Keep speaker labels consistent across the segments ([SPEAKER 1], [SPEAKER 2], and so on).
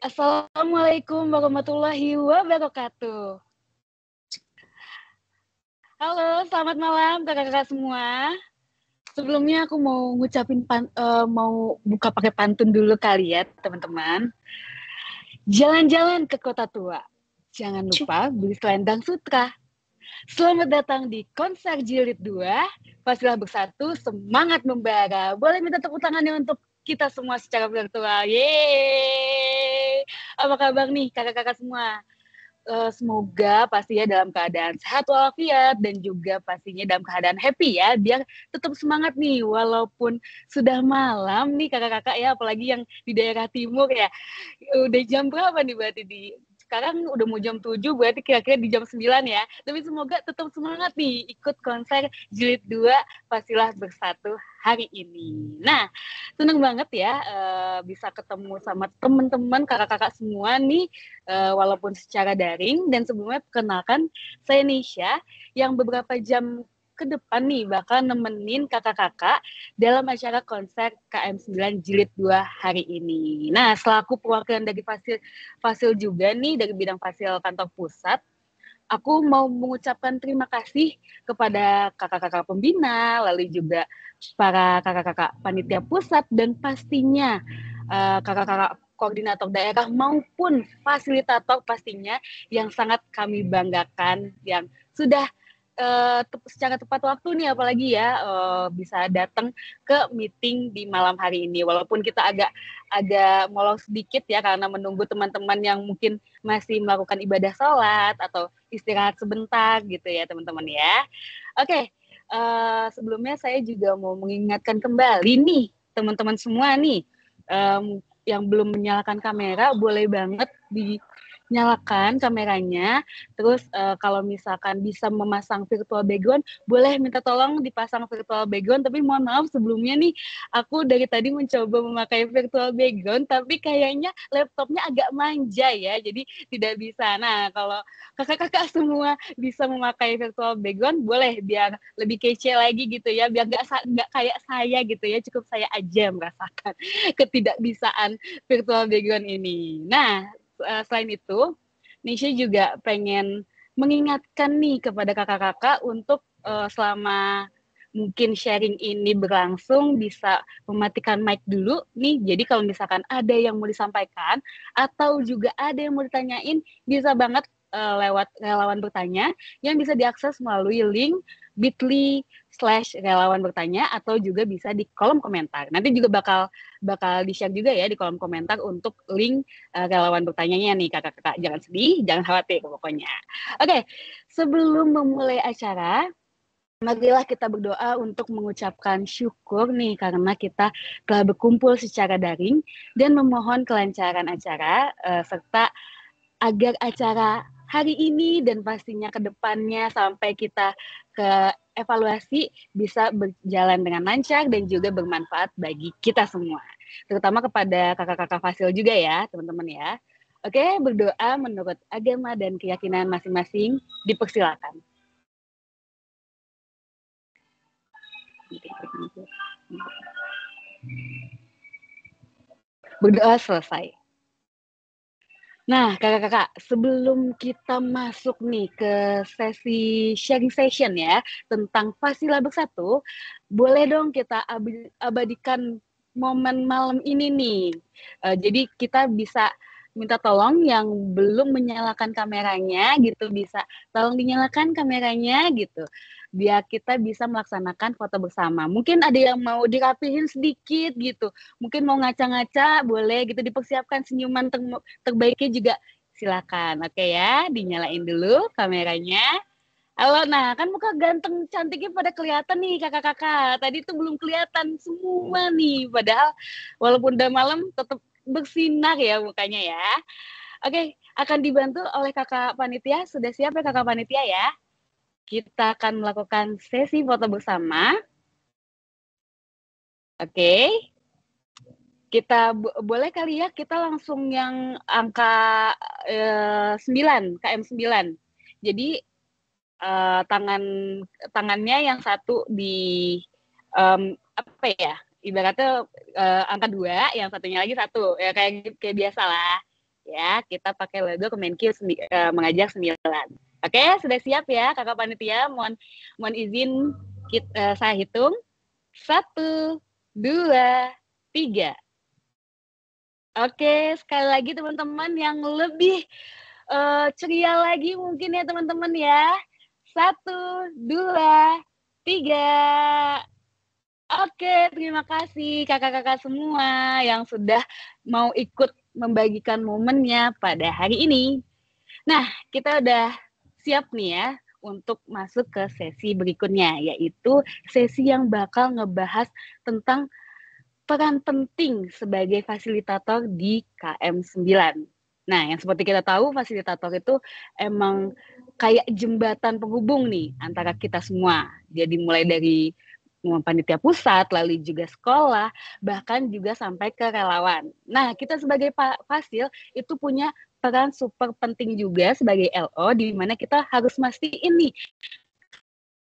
[SPEAKER 1] Assalamualaikum warahmatullahi wabarakatuh. Halo, selamat malam kakak-kakak semua. Sebelumnya aku mau mau buka pakai pantun dulu kali ya, teman-teman. Jalan-jalan ke kota tua. Jangan lupa beli selendang sutra. Selamat datang di konser jilid 2. Pastilah bersatu, semangat membara. Boleh minta tepuk tangannya untuk kita semua secara virtual. Yeay! Apa kabar nih kakak-kakak semua? Semoga pastinya dalam keadaan sehat walafiat dan juga pastinya dalam keadaan happy ya, biar tetap semangat nih walaupun sudah malam nih kakak-kakak ya, apalagi yang di daerah timur ya. Udah jam berapa nih berarti sekarang udah mau jam 7, berarti kira-kira di jam 9 ya. Tapi semoga tetap semangat nih ikut konser jilid 2 Pastilah Bersatu hari ini. Nah, seneng banget ya bisa ketemu sama teman-teman kakak-kakak semua nih walaupun secara daring. Dan sebelumnya perkenalkan, saya Nisha yang beberapa jam ke depan nih bakal nemenin kakak-kakak dalam acara konser KM9 Jilid 2 hari ini. Nah, selaku perwakilan dari Fasil juga nih, dari bidang Fasil kantor pusat, aku mau mengucapkan terima kasih kepada kakak-kakak pembina, lalu juga para kakak-kakak panitia pusat, dan pastinya kakak-kakak koordinator daerah maupun fasilitator pastinya yang sangat kami banggakan, yang sudah secara tepat waktu nih, apalagi ya bisa datang ke meeting di malam hari ini, walaupun kita agak molor sedikit ya karena menunggu teman-teman yang mungkin masih melakukan ibadah sholat atau istirahat sebentar gitu ya teman-teman ya. Oke, sebelumnya saya juga mau mengingatkan kembali nih teman-teman semua nih, yang belum menyalakan kamera boleh banget dinyalakan kameranya. Terus kalau misalkan bisa memasang virtual background, boleh minta tolong dipasang virtual background. Tapi mohon maaf sebelumnya nih, aku dari tadi mencoba memakai virtual background, tapi kayaknya laptopnya agak manja ya, jadi tidak bisa. Nah, kalau kakak-kakak semua bisa memakai virtual background, boleh biar lebih kece lagi gitu ya, biar nggak kayak saya gitu ya, cukup saya aja merasakan ketidakbisaan virtual background ini. Nah, selain itu, Nisha juga pengen mengingatkan nih kepada kakak-kakak untuk selama mungkin sharing ini berlangsung bisa mematikan mic dulu nih. Jadi kalau misalkan ada yang mau disampaikan atau juga ada yang mau ditanyain, bisa banget lewat relawan bertanya yang bisa diakses melalui link bit.ly/relawan bertanya atau juga bisa di kolom komentar. Nanti juga bakal di-share juga ya di kolom komentar untuk link relawan bertanyanya nih kakak-kakak. Jangan sedih, jangan khawatir pokoknya. Oke, sebelum memulai acara, marilah kita berdoa untuk mengucapkan syukur nih karena kita telah berkumpul secara daring dan memohon kelancaran acara serta agar acara hari ini dan pastinya ke depannya sampai kita ke evaluasi bisa berjalan dengan lancar dan juga bermanfaat bagi kita semua. Terutama kepada kakak-kakak Fasil juga ya, teman-teman ya. Oke, berdoa menurut agama dan keyakinan masing-masing dipersilakan. Berdoa selesai. Nah, kakak-kakak, sebelum kita masuk nih ke sesi sharing session ya, tentang Fastilah Bersatu, boleh dong kita abadikan momen malam ini nih. Jadi kita bisa minta tolong yang belum menyalakan kameranya gitu, bisa tolong dinyalakan kameranya gitu, biar kita bisa melaksanakan foto bersama. Mungkin ada yang mau dirapihin sedikit gitu, mungkin mau ngaca-ngaca boleh gitu, dipersiapkan senyuman terbaiknya juga silakan. Oke ya, dinyalain dulu kameranya. Halo, nah kan muka ganteng cantiknya pada kelihatan nih kakak-kakak. Tadi tuh belum kelihatan semua nih, padahal walaupun udah malam tetap bersinar ya mukanya ya. Oke, akan dibantu oleh kakak panitia. Sudah siap ya kakak panitia ya? Kita akan melakukan sesi foto bersama. Oke, kita boleh kali ya kita langsung yang angka 9, KM9. Jadi tangannya yang satu di apa ya? Ibaratnya angka 2, yang satunya lagi 1. Ya kayak biasa lah. ya. Kita pakai logo Kemenkyu Mengajar 9. Oke, sudah siap ya kakak panitia? Mohon izin saya hitung. 1, 2, 3. Oke, sekali lagi teman-teman yang lebih ceria lagi mungkin ya teman-teman ya. 1, 2, 3. Oke, terima kasih kakak-kakak semua yang sudah mau ikut membagikan momennya pada hari ini. Nah, kita udah siap nih ya untuk masuk ke sesi berikutnya, yaitu sesi yang bakal ngebahas tentang peran penting sebagai fasilitator di KM9. Nah, yang seperti kita tahu, fasilitator itu emang kayak jembatan penghubung nih antara kita semua. Jadi mulai dari panitia pusat, lalu juga sekolah, bahkan juga sampai ke relawan. Nah, kita sebagai fasil itu punya peran super penting juga sebagai LO, di mana kita harus mastiin nih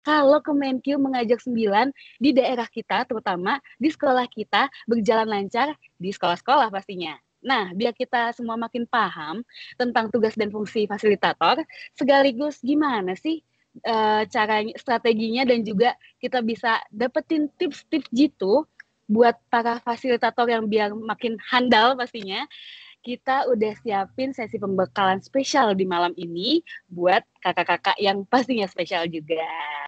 [SPEAKER 1] kalau Kemenkyu Mengajar 9 di daerah kita, terutama di sekolah kita, berjalan lancar di sekolah-sekolah pastinya. Nah, biar kita semua makin paham tentang tugas dan fungsi fasilitator, sekaligus gimana sih caranya, strateginya, dan juga kita bisa dapetin tips-tips gitu buat para fasilitator yang biar makin handal pastinya. Kita udah siapin sesi pembekalan spesial di malam ini buat kakak-kakak yang pastinya spesial juga.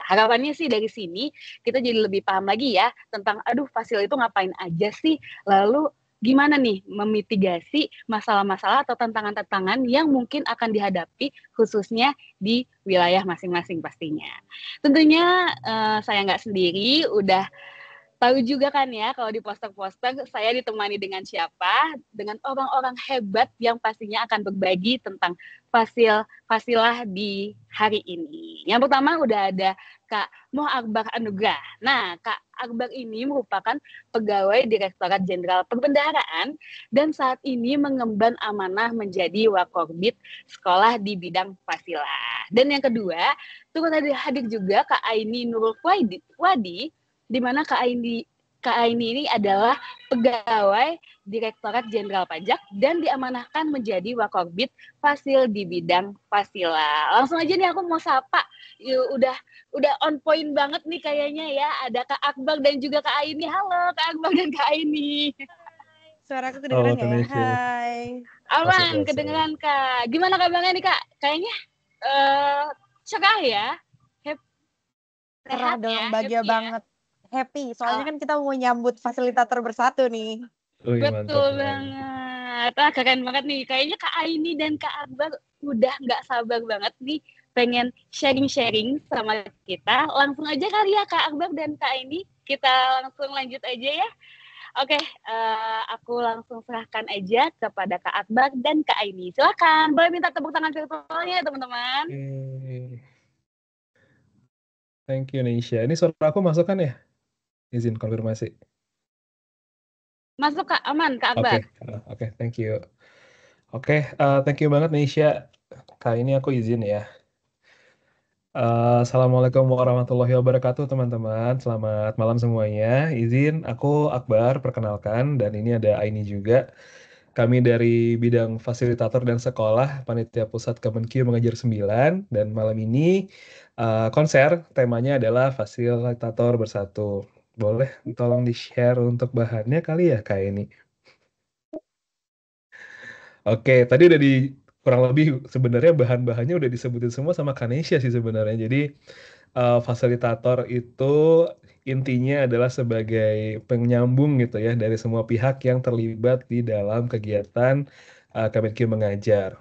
[SPEAKER 1] Harapannya sih dari sini kita jadi lebih paham lagi ya tentang fasil itu ngapain aja sih, lalu gimana nih memitigasi masalah-masalah atau tantangan-tantangan yang mungkin akan dihadapi khususnya di wilayah masing-masing pastinya. Tentunya saya nggak sendiri, udah tahu juga kan ya kalau di poster-poster saya ditemani dengan siapa? Dengan orang-orang hebat yang pastinya akan berbagi tentang fasilah di hari ini. Yang pertama udah ada Kak Moh Akbar Anugrah. Nah, Kak Akbar ini merupakan pegawai Direktorat Jenderal Perbendaharaan dan saat ini mengemban amanah menjadi Wakorbit sekolah di bidang fasilah. Dan yang kedua, turut hadir juga Kak Aini Nurul Wadi, di mana Kak Aini ini adalah pegawai Direktorat Jenderal Pajak dan diamanahkan menjadi Wakorbit Fasil di bidang fasila. Langsung aja nih aku mau sapa. Udah on point banget nih kayaknya ya. Ada Kak Akbar dan juga Kak Aini. Halo Kak Akbar dan Kak Aini.
[SPEAKER 2] Suaraku kedengeran nggak ya? Hai.
[SPEAKER 1] Aman, kedengeran Kak. Gimana kabarnya nih Kak? Kayaknya cerah ya.
[SPEAKER 2] Cerah dong, bahagia banget. Happy, soalnya kan kita mau nyambut fasilitator bersatu nih.
[SPEAKER 1] Betul banget. Keren banget nih. Kayaknya Kak Aini dan Kak Akbar udah nggak sabar banget nih pengen sharing-sharing sama kita. Langsung aja kali ya Kak Akbar dan Kak Aini. Kita langsung lanjut aja ya. Oke, aku langsung serahkan aja kepada Kak Akbar dan Kak Aini. Silakan, boleh minta tepuk tangan virtualnya teman-teman.
[SPEAKER 3] Thank you Nisha. Ini suara aku masuk kan ya? Izin konfirmasi.
[SPEAKER 1] Masuk Kak, aman Kak Akbar.
[SPEAKER 3] Oke, thank you. Thank you banget Nisha. Kali ini aku izin ya. Assalamualaikum warahmatullahi wabarakatuh teman-teman. Selamat malam semuanya. Izin aku Akbar perkenalkan, dan ini ada Aini juga. Kami dari bidang fasilitator dan sekolah Panitia Pusat Kemenkyu Mengajar 9, dan malam ini konser temanya adalah fasilitator bersatu. Boleh tolong di-share untuk bahannya kali ya Kak ini. Oke, tadi udah kurang lebih sebenarnya bahan-bahannya udah disebutin semua sama Kanesha sih sebenarnya. Jadi fasilitator itu intinya adalah sebagai penyambung gitu ya dari semua pihak yang terlibat di dalam kegiatan Kemenkyu Mengajar.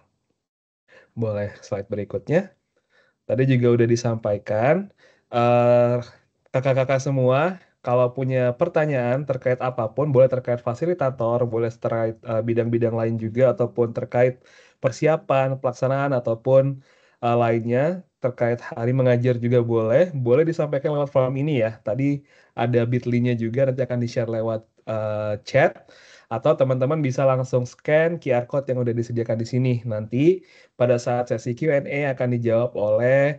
[SPEAKER 3] Boleh slide berikutnya. Tadi juga udah disampaikan, kakak-kakak semua kalau punya pertanyaan terkait apapun, boleh terkait fasilitator, boleh terkait bidang-bidang lain juga, ataupun terkait persiapan, pelaksanaan, ataupun lainnya, terkait hari mengajar juga boleh disampaikan lewat form ini ya. Tadi ada bit.ly-nya juga, nanti akan di-share lewat chat, atau teman-teman bisa langsung scan QR code yang udah disediakan di sini. Nanti pada saat sesi Q&A akan dijawab oleh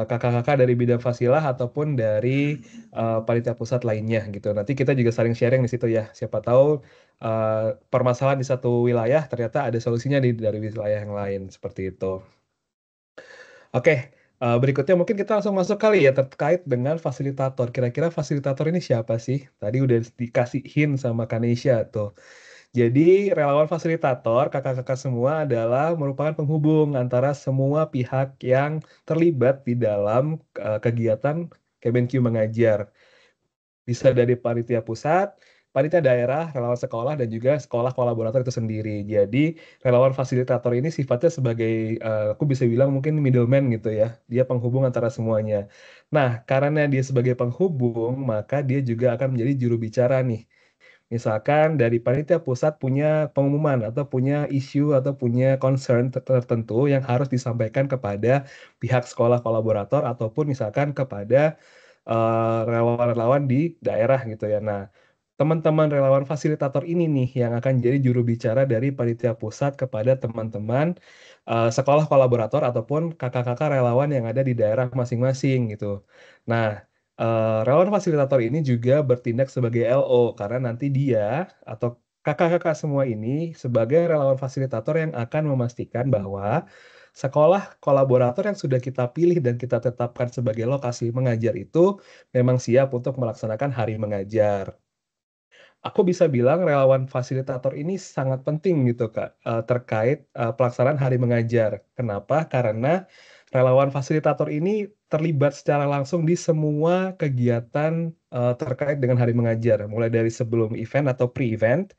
[SPEAKER 3] kakak-kakak dari bidang fasilah ataupun dari panitia pusat lainnya gitu. Nanti kita juga saling sharing di situ ya. Siapa tahu permasalahan di satu wilayah ternyata ada solusinya dari wilayah yang lain seperti itu. Oke, berikutnya mungkin kita langsung masuk kali ya terkait dengan fasilitator. Kira-kira fasilitator ini siapa sih? Tadi udah dikasih hint sama Kanesha tuh. Jadi relawan fasilitator, kakak-kakak semua adalah merupakan penghubung antara semua pihak yang terlibat di dalam kegiatan Kemenq mengajar. Bisa dari panitia pusat, panitia daerah, relawan sekolah, dan juga sekolah kolaborator itu sendiri. Jadi relawan fasilitator ini sifatnya sebagai, aku bisa bilang mungkin middleman gitu ya. Dia penghubung antara semuanya. Nah, karena dia sebagai penghubung, maka dia juga akan menjadi juru bicara nih. Misalkan dari panitia pusat punya pengumuman atau punya isu atau punya concern tertentu yang harus disampaikan kepada pihak sekolah kolaborator ataupun misalkan kepada relawan-relawan di daerah gitu ya. Nah, teman-teman relawan fasilitator ini nih yang akan jadi juru bicara dari panitia pusat kepada teman-teman sekolah kolaborator ataupun kakak-kakak relawan yang ada di daerah masing-masing gitu. Nah, relawan fasilitator ini juga bertindak sebagai LO karena nanti dia atau kakak-kakak semua ini sebagai relawan fasilitator yang akan memastikan bahwa sekolah kolaborator yang sudah kita pilih dan kita tetapkan sebagai lokasi mengajar itu memang siap untuk melaksanakan hari mengajar. Aku bisa bilang relawan fasilitator ini sangat penting gitu Kak, terkait, pelaksanaan hari mengajar. Kenapa? Karena relawan fasilitator ini terlibat secara langsung di semua kegiatan, terkait dengan hari mengajar, mulai dari sebelum event atau pre-event,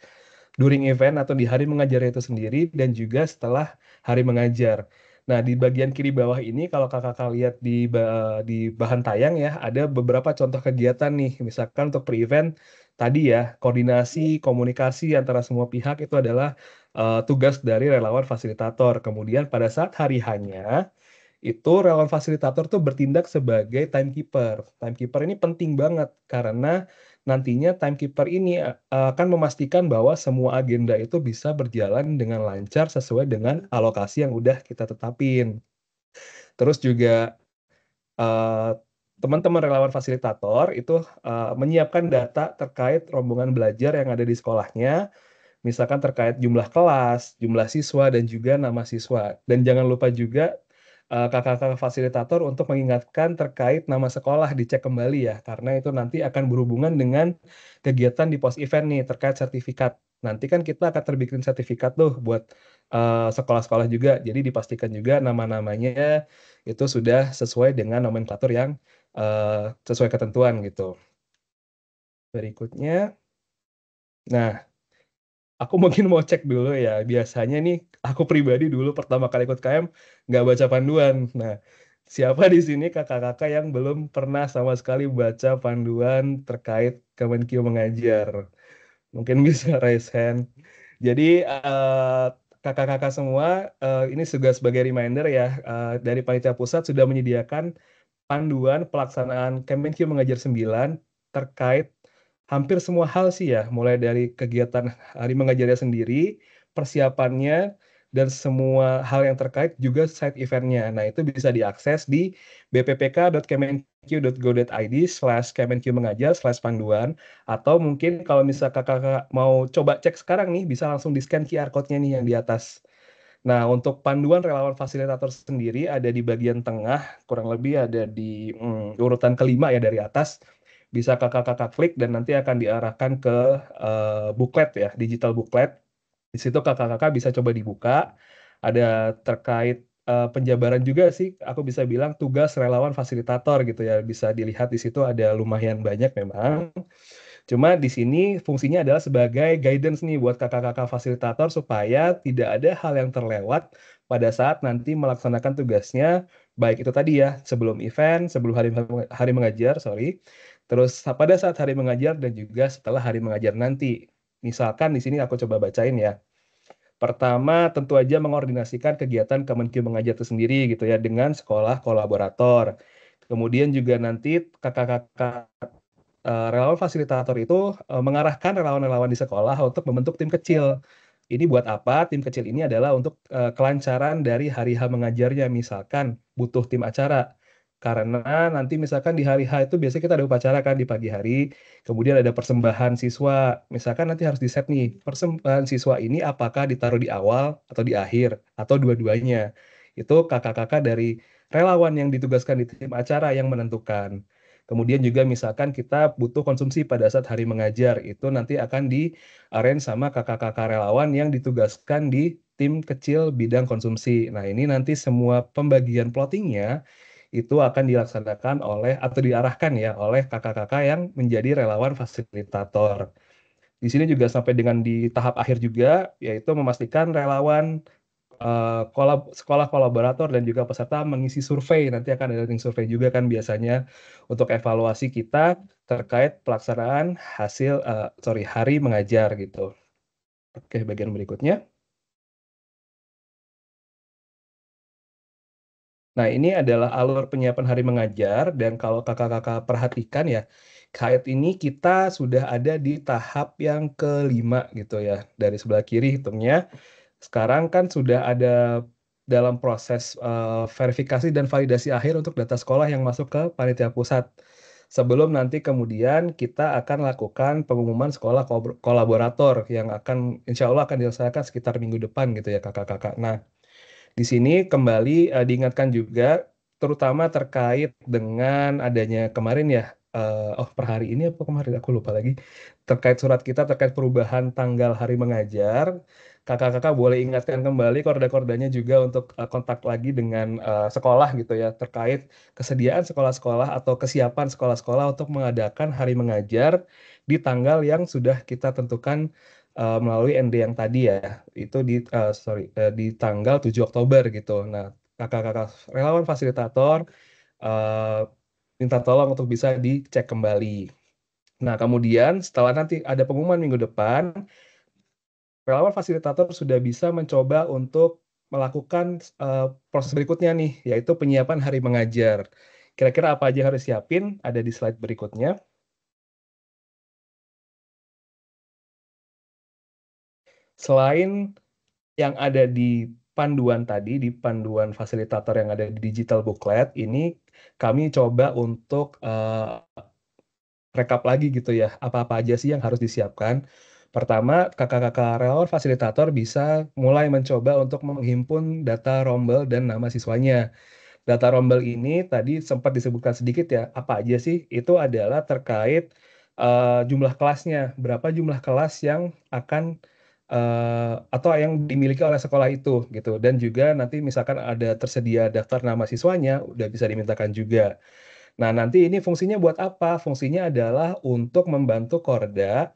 [SPEAKER 3] during event atau di hari mengajarnya itu sendiri, dan juga setelah hari mengajar. Nah, di bagian kiri bawah ini kalau Kakak lihat di bahan tayang ya, ada beberapa contoh kegiatan nih. Misalkan untuk pre-event tadi ya, koordinasi, komunikasi antara semua pihak itu adalah tugas dari relawan fasilitator. Kemudian pada saat hari H-nya, itu relawan fasilitator tuh bertindak sebagai timekeeper. Timekeeper ini penting banget karena nantinya timekeeper ini akan memastikan bahwa semua agenda itu bisa berjalan dengan lancar sesuai dengan alokasi yang udah kita tetapin. Terus juga eh, teman-teman relawan fasilitator itu menyiapkan data terkait rombongan belajar yang ada di sekolahnya, misalkan terkait jumlah kelas, jumlah siswa, dan juga nama siswa. Dan jangan lupa juga kakak-kakak fasilitator untuk mengingatkan terkait nama sekolah dicek kembali ya, karena itu nanti akan berhubungan dengan kegiatan di post event nih terkait sertifikat. Nanti kan kita akan terbikin sertifikat tuh buat sekolah-sekolah juga, jadi dipastikan juga nama-namanya itu sudah sesuai dengan nomenklatur yang sesuai ketentuan gitu. Berikutnya, nah aku mungkin mau cek dulu ya. Biasanya nih, aku pribadi dulu pertama kali ikut KM nggak baca panduan. Nah, siapa di sini kakak-kakak yang belum pernah sama sekali baca panduan terkait Kemenq mengajar? Mungkin bisa raise hand. Jadi kakak-kakak semua, ini juga sebagai reminder ya, dari Panitia Pusat sudah menyediakan panduan pelaksanaan Kemenq Mengajar 9 terkait hampir semua hal sih ya, mulai dari kegiatan hari mengajarnya sendiri, persiapannya, dan semua hal yang terkait juga side eventnya. Nah, itu bisa diakses di bppk.kemenq.go.id/kemenqmengajar/panduan, atau mungkin kalau misal kakak mau coba cek sekarang nih, bisa langsung di-scan QR code-nya nih yang di atas. Nah, untuk panduan relawan fasilitator sendiri ada di bagian tengah, kurang lebih ada di urutan kelima ya dari atas. Bisa kakak-kakak klik dan nanti akan diarahkan ke booklet ya, digital booklet. Di situ kakak-kakak bisa coba dibuka. Ada terkait penjabaran juga sih, aku bisa bilang tugas relawan fasilitator gitu ya. Bisa dilihat di situ ada lumayan banyak memang. Cuma di sini fungsinya adalah sebagai guidance nih buat kakak-kakak fasilitator supaya tidak ada hal yang terlewat pada saat nanti melaksanakan tugasnya, baik itu tadi ya, sebelum event, sebelum hari mengajar, sorry, terus pada saat hari mengajar dan juga setelah hari mengajar nanti. Misalkan di sini aku coba bacain ya. Pertama, tentu aja mengordinasikan kegiatan Kemenq mengajar itu sendiri gitu ya dengan sekolah kolaborator. Kemudian juga nanti kakak-kakak relawan fasilitator itu mengarahkan relawan-relawan di sekolah untuk membentuk tim kecil. Ini buat apa? Tim kecil ini adalah untuk kelancaran dari hari H mengajarnya. Misalkan butuh tim acara, Karena nanti misalkan di hari H itu biasanya kita ada upacara kan di pagi hari, kemudian ada persembahan siswa. Misalkan nanti harus di-set nih, persembahan siswa ini apakah ditaruh di awal atau di akhir, atau dua-duanya. Itu kakak-kakak dari relawan yang ditugaskan di tim acara yang menentukan. Kemudian juga misalkan kita butuh konsumsi pada saat hari mengajar, itu nanti akan di-arrange sama kakak-kakak relawan yang ditugaskan di tim kecil bidang konsumsi. Nah, ini nanti semua pembagian plottingnya itu akan dilaksanakan oleh atau diarahkan ya oleh kakak-kakak yang menjadi relawan fasilitator. Di sini juga sampai dengan di tahap akhir juga, yaitu memastikan relawan sekolah kolaborator dan juga peserta mengisi survei. Nanti akan ada link survei juga kan biasanya untuk evaluasi kita terkait pelaksanaan hari mengajar gitu. Oke, bagian berikutnya. Nah, ini adalah alur penyiapan hari mengajar, dan kalau kakak-kakak perhatikan ya, saat ini kita sudah ada di tahap yang kelima gitu ya, dari sebelah kiri hitungnya. Sekarang kan sudah ada dalam proses verifikasi dan validasi akhir untuk data sekolah yang masuk ke panitia pusat. Sebelum nanti kemudian kita akan lakukan pengumuman sekolah kolaborator yang akan insya Allah akan dilaksanakan sekitar minggu depan gitu ya kakak-kakak. Nah, di sini kembali diingatkan juga, terutama terkait dengan adanya kemarin ya, per hari ini apa kemarin, aku lupa lagi, terkait surat kita terkait perubahan tanggal hari mengajar, kakak-kakak boleh ingatkan kembali korda-kordanya juga untuk kontak lagi dengan sekolah gitu ya, terkait kesediaan sekolah-sekolah atau kesiapan sekolah-sekolah untuk mengadakan hari mengajar di tanggal yang sudah kita tentukan melalui ND yang tadi ya, itu di tanggal 7 Oktober gitu. Nah, kakak-kakak relawan fasilitator eh, minta tolong untuk bisa dicek kembali. Nah, kemudian setelah nanti ada pengumuman minggu depan, relawan fasilitator sudah bisa mencoba untuk melakukan proses berikutnya nih, yaitu penyiapan hari mengajar. Kira-kira apa aja yang harus siapin? Ada di slide berikutnya. Selain yang ada di panduan tadi, di panduan fasilitator yang ada di digital booklet, ini kami coba untuk rekap lagi gitu ya, apa-apa aja sih yang harus disiapkan. Pertama, kakak-kakak relawan fasilitator bisa mulai mencoba untuk menghimpun data rombel dan nama siswanya. Data rombel ini tadi sempat disebutkan sedikit ya, apa aja sih? Itu adalah terkait jumlah kelasnya, berapa jumlah kelas yang akan atau yang dimiliki oleh sekolah itu gitu. Dan juga nanti misalkan ada tersedia daftar nama siswanya, udah bisa dimintakan juga. Nah, nanti ini fungsinya buat apa? Fungsinya adalah untuk membantu Korda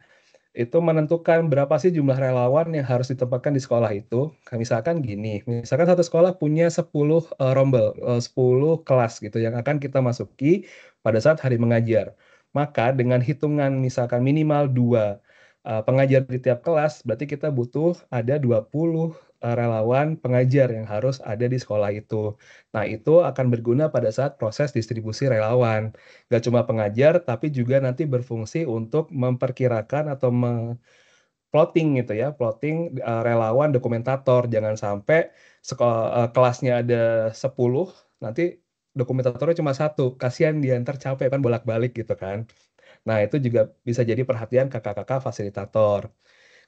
[SPEAKER 3] itu menentukan berapa sih jumlah relawan yang harus ditempatkan di sekolah itu. Kayak misalkan gini, misalkan satu sekolah punya 10 rombel, 10 kelas gitu yang akan kita masuki pada saat hari mengajar. Maka dengan hitungan misalkan minimal 2 pengajar di tiap kelas, berarti kita butuh ada 20 relawan pengajar yang harus ada di sekolah itu. Nah, itu akan berguna pada saat proses distribusi relawan. Gak cuma pengajar, tapi juga nanti berfungsi untuk memperkirakan atau plotting gitu ya, plotting relawan dokumentator. Jangan sampai kelasnya ada 10, nanti dokumentatornya cuma satu. Kasihan dia ntar capek kan bolak-balik gitu kan. Nah, itu juga bisa jadi perhatian kakak-kakak fasilitator.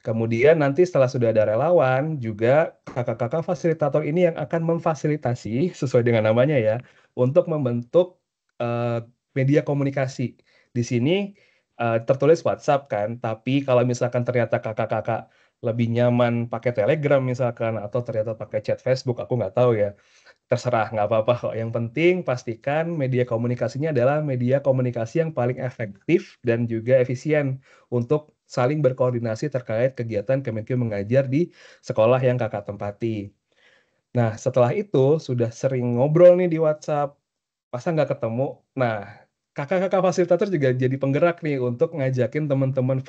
[SPEAKER 3] Kemudian nanti setelah sudah ada relawan, juga kakak-kakak fasilitator ini yang akan memfasilitasi, sesuai dengan namanya ya, untuk membentuk eh, media komunikasi. Di sini tertulis WhatsApp kan, tapi kalau misalkan ternyata kakak-kakak lebih nyaman pakai Telegram misalkan, atau ternyata pakai chat Facebook, aku nggak tahu ya. Terserah, nggak apa-apa kok. Yang penting pastikan media komunikasinya adalah media komunikasi yang paling efektif dan juga efisien untuk saling berkoordinasi terkait kegiatan Kemenkeu mengajar di sekolah yang kakak tempati. Nah, setelah itu sudah sering ngobrol nih di WhatsApp, masa nggak ketemu? Nah, kakak-kakak fasilitator juga jadi penggerak nih untuk ngajakin teman-teman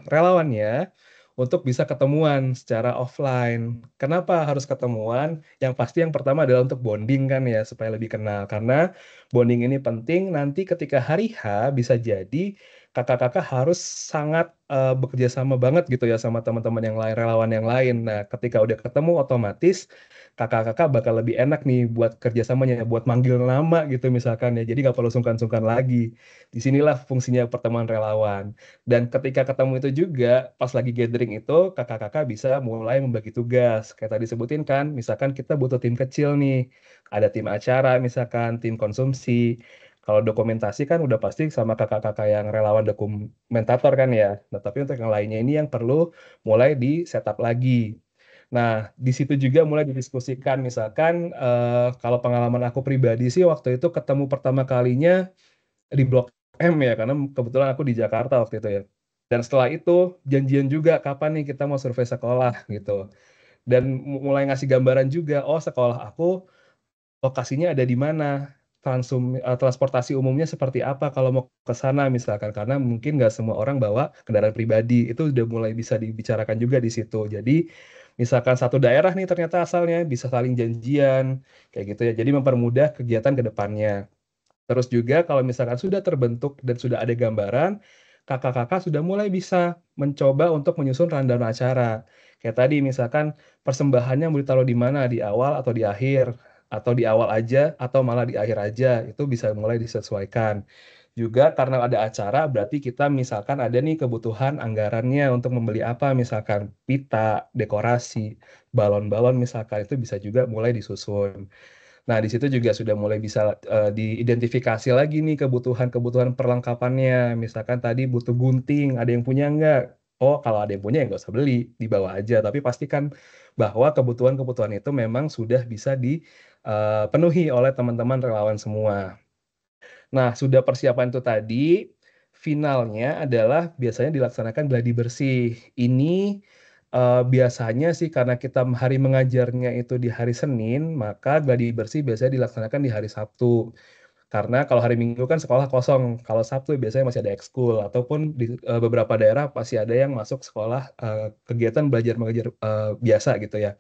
[SPEAKER 3] relawannya untuk bisa ketemuan secara offline. Kenapa harus ketemuan? Yang pasti yang pertama adalah untuk bonding kan ya, supaya lebih kenal. Karena bonding ini penting nanti ketika hari H bisa jadi kakak-kakak harus sangat bekerja sama banget gitu ya sama teman-teman yang lain, relawan yang lain. Nah, ketika udah ketemu otomatis kakak-kakak bakal lebih enak nih buat kerjasamanya, buat manggil nama gitu misalkan ya. Jadi nggak perlu sungkan-sungkan lagi. Disinilah fungsinya pertemuan relawan. Dan ketika ketemu itu juga, pas lagi gathering itu, kakak-kakak bisa mulai membagi tugas. Kayak tadi sebutin kan, misalkan kita butuh tim kecil nih. Ada tim acara misalkan, tim konsumsi. Kalau dokumentasi kan udah pasti sama kakak-kakak yang relawan dokumentator kan ya. Nah, tapi untuk yang lainnya ini yang perlu mulai di setup lagi. Nah, di situ juga mulai didiskusikan, misalkan kalau pengalaman aku pribadi sih waktu itu ketemu pertama kalinya di Blok M ya, karena kebetulan aku di Jakarta waktu itu ya. Dan setelah itu janjian juga kapan nih kita mau survei sekolah gitu. Dan mulai ngasih gambaran juga, oh sekolah aku lokasinya ada di mana, transportasi umumnya seperti apa kalau mau ke sana misalkan, karena mungkin nggak semua orang bawa kendaraan pribadi, itu udah mulai bisa dibicarakan juga di situ. Jadi misalkan satu daerah nih ternyata asalnya bisa saling janjian, kayak gitu ya. Jadi mempermudah kegiatan ke depannya. Terus juga kalau misalkan sudah terbentuk dan sudah ada gambaran, kakak-kakak sudah mulai bisa mencoba untuk menyusun rundown acara. Kayak tadi misalkan persembahannya mau ditaruh di mana, di awal atau di akhir, atau di awal aja, atau malah di akhir aja, itu bisa mulai disesuaikan. Juga karena ada acara, berarti kita misalkan ada nih kebutuhan anggarannya untuk membeli apa, misalkan pita, dekorasi, balon-balon misalkan, itu bisa juga mulai disusun. Nah, di situ juga sudah mulai bisa diidentifikasi lagi nih kebutuhan-kebutuhan perlengkapannya. Misalkan tadi butuh gunting, ada yang punya nggak? Oh, kalau ada yang punya ya nggak usah beli, dibawa aja. Tapi pastikan bahwa kebutuhan-kebutuhan itu memang sudah bisa dipenuhi oleh teman-teman relawan semua. Nah, sudah persiapan itu tadi, finalnya adalah biasanya dilaksanakan gladi bersih. Ini biasanya sih karena kita hari mengajarnya itu di hari Senin, maka gladi bersih biasanya dilaksanakan di hari Sabtu. Karena kalau hari Minggu kan sekolah kosong, kalau Sabtu biasanya masih ada ekskul, ataupun di beberapa daerah pasti ada yang masuk sekolah kegiatan belajar mengajar biasa gitu ya.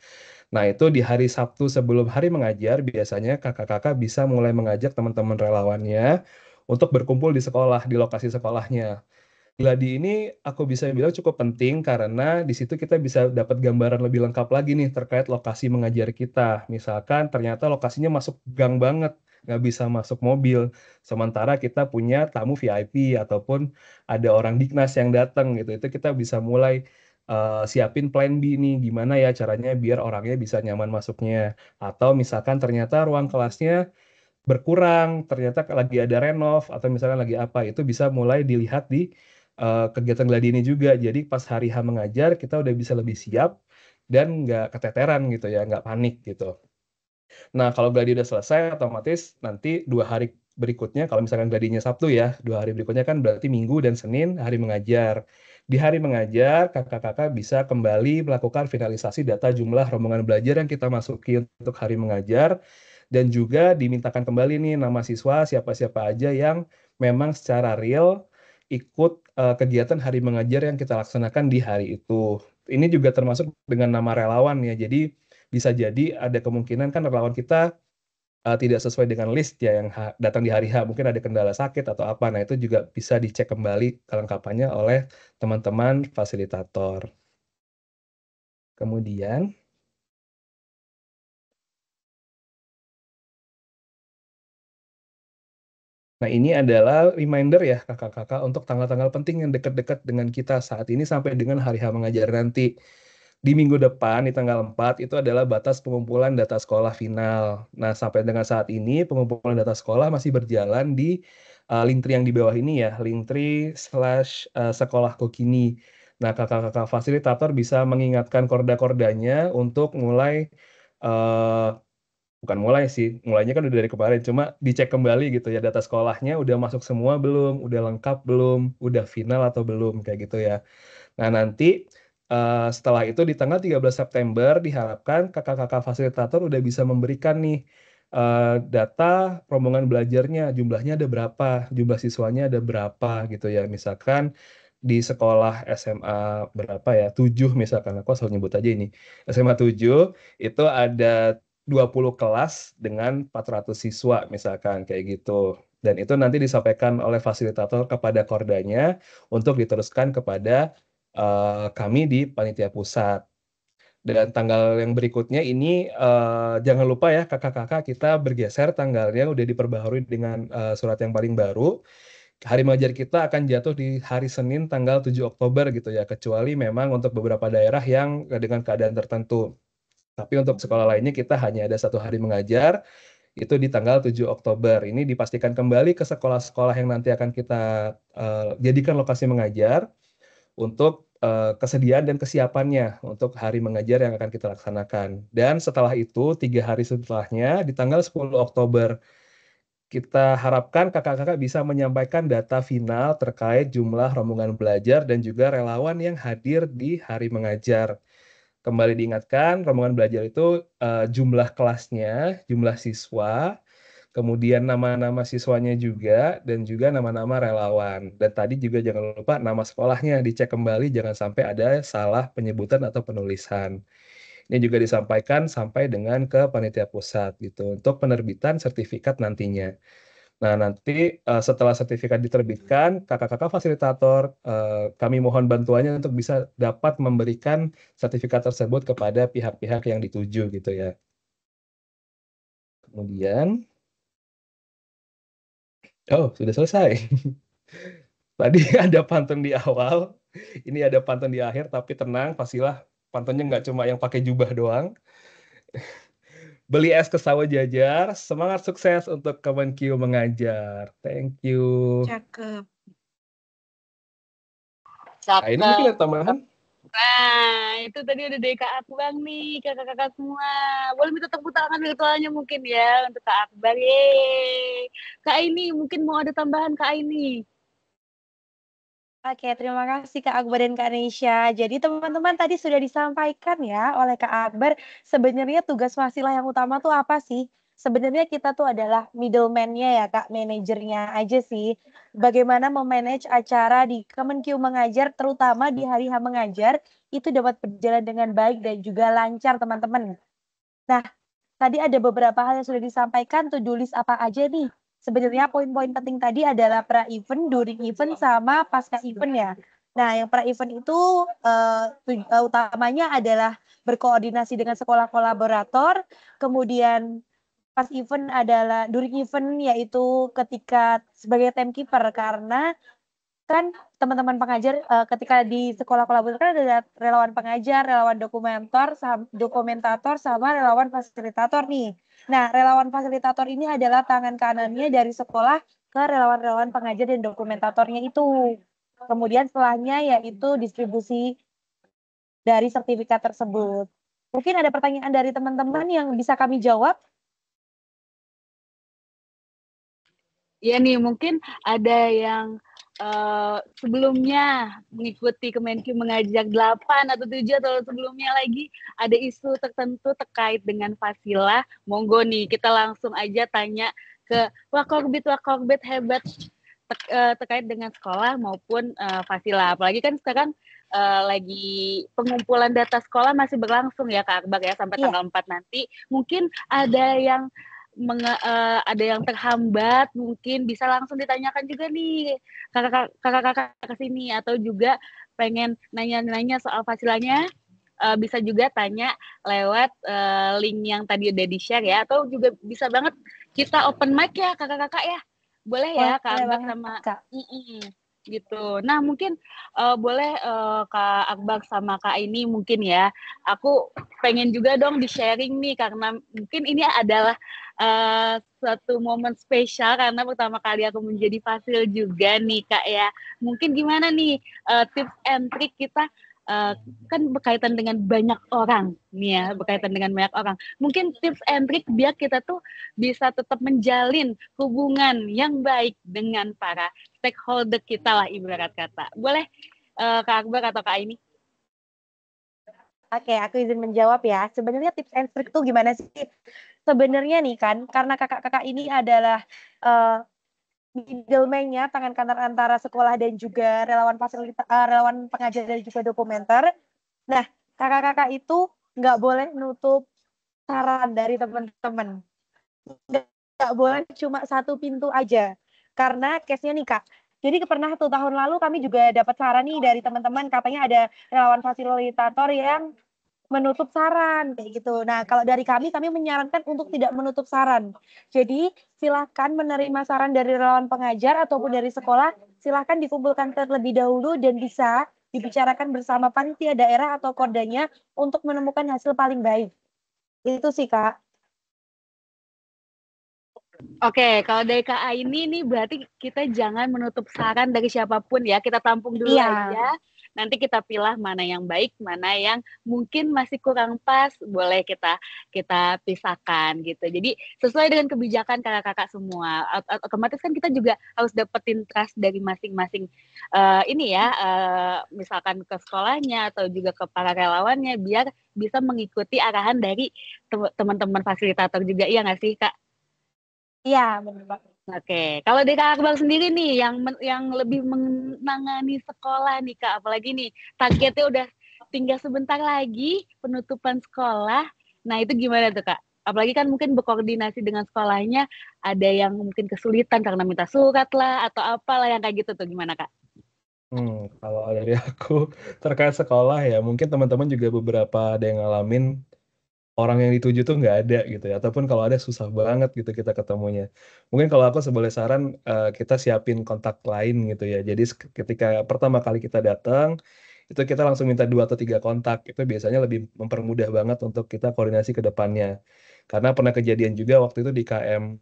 [SPEAKER 3] Nah, itu di hari Sabtu sebelum hari mengajar, biasanya kakak-kakak bisa mulai mengajak teman-teman relawannya untuk berkumpul di sekolah, di lokasi sekolahnya. Gladi ini aku bisa bilang cukup penting karena di situ kita bisa dapat gambaran lebih lengkap lagi nih terkait lokasi mengajar kita. Misalkan ternyata lokasinya masuk gang banget, nggak bisa masuk mobil. Sementara kita punya tamu VIP ataupun ada orang Dignas yang datang gitu. Itu kita bisa mulai siapin plan B nih, gimana ya caranya biar orangnya bisa nyaman masuknya. Atau misalkan ternyata ruang kelasnya berkurang, ternyata lagi ada renov atau misalkan lagi apa, itu bisa mulai dilihat di kegiatan gladi ini juga. Jadi pas hari H mengajar kita udah bisa lebih siap dan nggak keteteran gitu ya, nggak panik gitu. Nah, kalau gladi udah selesai, otomatis nanti 2 hari berikutnya, kalau misalkan gladinya Sabtu ya, 2 hari berikutnya kan berarti Minggu dan Senin hari mengajar. Di hari mengajar, kakak-kakak bisa kembali melakukan finalisasi data jumlah rombongan belajar yang kita masuki untuk hari mengajar, dan juga dimintakan kembali nih nama siswa siapa-siapa aja yang memang secara real ikut kegiatan hari mengajar yang kita laksanakan di hari itu. Ini juga termasuk dengan nama relawan ya, jadi bisa jadi ada kemungkinan kan relawan kita tidak sesuai dengan list ya yang datang di hari H, mungkin ada kendala sakit atau apa. Nah, itu juga bisa dicek kembali kelengkapannya oleh teman-teman fasilitator. Kemudian, nah ini adalah reminder ya kakak-kakak untuk tanggal-tanggal penting yang dekat-dekat dengan kita saat ini sampai dengan hari H mengajar nanti. Di minggu depan, di tanggal 4, itu adalah batas pengumpulan data sekolah final. Nah, sampai dengan saat ini, pengumpulan data sekolah masih berjalan di Linktree yang di bawah ini ya, Linktree/sekolahku kini. Nah, kakak-kakak fasilitator bisa mengingatkan korda-kordanya untuk mulai, eh, bukan mulai sih, mulainya kan udah dari kemarin, cuma dicek kembali gitu ya, data sekolahnya udah masuk semua belum, udah lengkap belum, udah final atau belum, kayak gitu ya. Nah, nanti setelah itu di tanggal 13 September diharapkan kakak-kakak fasilitator udah bisa memberikan nih data rombongan belajarnya, jumlahnya ada berapa, jumlah siswanya ada berapa gitu ya. Misalkan di sekolah SMA berapa ya, 7 misalkan, aku asal nyebut aja ini. SMA 7 itu ada 20 kelas dengan 400 siswa misalkan kayak gitu. Dan itu nanti disampaikan oleh fasilitator kepada Kordanya untuk diteruskan kepada kami di panitia pusat. Dan tanggal yang berikutnya ini jangan lupa ya kakak-kakak, kita bergeser tanggalnya udah diperbaharui dengan surat yang paling baru. Hari mengajar kita akan jatuh di hari Senin tanggal 7 Oktober gitu ya, kecuali memang untuk beberapa daerah yang dengan keadaan tertentu. Tapi untuk sekolah lainnya kita hanya ada 1 hari mengajar, itu di tanggal 7 Oktober. Ini dipastikan kembali ke sekolah-sekolah yang nanti akan kita jadikan lokasi mengajar untuk kesediaan dan kesiapannya untuk hari mengajar yang akan kita laksanakan. Dan setelah itu, 3 hari setelahnya, di tanggal 10 Oktober, kita harapkan kakak-kakak bisa menyampaikan data final terkait jumlah rombongan belajar dan juga relawan yang hadir di hari mengajar. Kembali diingatkan, rombongan belajar itu jumlah kelasnya, jumlah siswa, kemudian nama-nama siswanya juga, dan juga nama-nama relawan. Dan tadi juga jangan lupa nama sekolahnya, dicek kembali, jangan sampai ada salah penyebutan atau penulisan. Ini juga disampaikan sampai dengan ke panitia pusat gitu, untuk penerbitan sertifikat nantinya. Nah, nanti setelah sertifikat diterbitkan, kakak-kakak fasilitator, kami mohon bantuannya untuk bisa dapat memberikan sertifikat tersebut kepada pihak-pihak yang dituju gitu ya. Kemudian, oh sudah selesai. Tadi ada pantun di awal, ini ada pantun di akhir, tapi tenang, pastilah pantunnya nggak cuma yang pakai jubah doang. Beli es ke sawah jajar, semangat sukses untuk Kemenkyu mengajar. Thank you.
[SPEAKER 2] Cakep.
[SPEAKER 3] Nah, ini mungkin ada
[SPEAKER 1] Cakep.
[SPEAKER 3] tambahan.
[SPEAKER 1] Nah, itu tadi udah dari Kak Akbar nih, kakak-kakak semua. Boleh minta tepuk tangan virtualnya mungkin ya untuk Kak Akbar. Yeay. Kak ini mungkin mau ada tambahan Kak ini.
[SPEAKER 2] Oke, terima kasih Kak Akbar dan Kak Nesya. Jadi teman-teman tadi sudah disampaikan ya oleh Kak Akbar, sebenarnya tugas Fasilah yang utama tuh apa sih? Sebenarnya kita tuh adalah middleman-nya ya Kak, manajernya aja sih. Bagaimana memanage acara di Kemenkyu Mengajar, terutama di hari H Mengajar, itu dapat berjalan dengan baik dan juga lancar teman-teman. Nah, tadi ada beberapa hal yang sudah disampaikan, to-do list apa aja nih? Sebenarnya poin-poin penting tadi adalah pra-event, during event, sama pasca event ya. Nah, yang pra-event itu utamanya adalah berkoordinasi dengan sekolah kolaborator, kemudian pas event adalah during event yaitu ketika sebagai timekeeper karena kan teman-teman pengajar ketika di sekolah kolaborator kan ada relawan pengajar, relawan dokumentator sama relawan fasilitator nih. Nah, relawan fasilitator ini adalah tangan kanannya dari sekolah ke relawan-relawan pengajar dan dokumentatornya itu. Kemudian setelahnya yaitu distribusi dari sertifikat tersebut. Mungkin ada pertanyaan dari teman-teman yang bisa kami jawab.
[SPEAKER 1] Iya nih, mungkin ada yang sebelumnya mengikuti Kemenkyu mengajak 8 atau 7 atau sebelumnya lagi ada isu tertentu terkait dengan Fasilah. Monggo nih, kita langsung aja tanya ke Wakorbit hebat terkait dengan sekolah maupun Fasilah. Apalagi kan sekarang lagi pengumpulan data sekolah masih berlangsung ya Kak Akbar ya sampai tanggal 4 nanti. Mungkin ada yang ada yang terhambat, mungkin bisa langsung ditanyakan juga nih kakak-kakak ke sini, atau juga pengen nanya-nanya soal fasilanya, bisa juga tanya lewat link yang tadi udah di-share ya, atau juga bisa banget kita open mic ya kakak-kakak ya, boleh ya Kak
[SPEAKER 2] Boleh
[SPEAKER 1] Akbar
[SPEAKER 2] banget,
[SPEAKER 1] sama
[SPEAKER 2] Kak.
[SPEAKER 1] gitu. Nah mungkin boleh Kak Akbar sama Kak ini mungkin ya, aku pengen juga dong di-sharing nih karena mungkin ini adalah suatu momen spesial karena pertama kali aku menjadi fasil juga nih Kak ya. Mungkin gimana nih tips and trick kita kan berkaitan dengan banyak orang nih ya, berkaitan dengan banyak orang. Mungkin tips and trick biar kita tuh bisa tetap menjalin hubungan yang baik dengan para stakeholder kita lah ibarat kata. Boleh Kak Akbar atau Kak ini?
[SPEAKER 2] Oke, aku izin menjawab ya. Sebenarnya tips and trick tuh gimana sih? Sebenarnya nih kan, karena kakak-kakak ini adalah middleman-nya, tangan kanan antara sekolah dan juga relawan pengajar dan juga dokumenter. Nah, kakak-kakak itu nggak boleh nutup saran dari teman-teman. Nggak boleh cuma satu pintu aja. Karena case-nya nih Kak, jadi pernah tuh tahun lalu kami juga dapat saran nih dari teman-teman, katanya ada relawan fasilitator yang menutup saran kayak gitu. Nah, kalau dari kami menyarankan untuk tidak menutup saran. Jadi, silakan menerima saran dari relawan pengajar ataupun dari sekolah, silakan dikumpulkan terlebih dahulu dan bisa dibicarakan bersama panitia daerah atau kodanya untuk menemukan hasil paling baik. Itu sih, Kak.
[SPEAKER 1] Oke, kalau dari KA ini nih berarti kita jangan menutup saran dari siapapun ya. Kita tampung dulu
[SPEAKER 2] Iya.
[SPEAKER 1] aja. Nanti kita pilih mana yang baik, mana yang mungkin masih kurang pas, boleh kita pisahkan gitu. Jadi sesuai dengan kebijakan kakak-kakak semua. Otomatis kan kita juga harus dapetin trust dari masing-masing misalkan ke sekolahnya atau juga ke para relawannya biar bisa mengikuti arahan dari teman-teman fasilitator juga. Iya nggak sih, Kak?
[SPEAKER 2] Iya, benar Pak.
[SPEAKER 1] Oke, kalau dari Kak Akbar sendiri nih yang lebih menangani sekolah nih Kak, apalagi nih targetnya udah tinggal sebentar lagi penutupan sekolah. Nah, itu gimana tuh Kak? Apalagi kan mungkin berkoordinasi dengan sekolahnya ada yang mungkin kesulitan karena minta surat lah atau apalah yang kayak gitu tuh gimana Kak?
[SPEAKER 3] Kalau dari aku terkait sekolah ya, mungkin teman-teman juga beberapa ada yang ngalamin orang yang dituju tuh nggak ada gitu ya, ataupun kalau ada susah banget gitu kita ketemunya. Mungkin kalau aku seboleh saran, kita siapin kontak lain gitu ya. Jadi ketika pertama kali kita datang, itu kita langsung minta 2 atau 3 kontak. Itu biasanya lebih mempermudah banget untuk kita koordinasi ke depannya. Karena pernah kejadian juga waktu itu di KM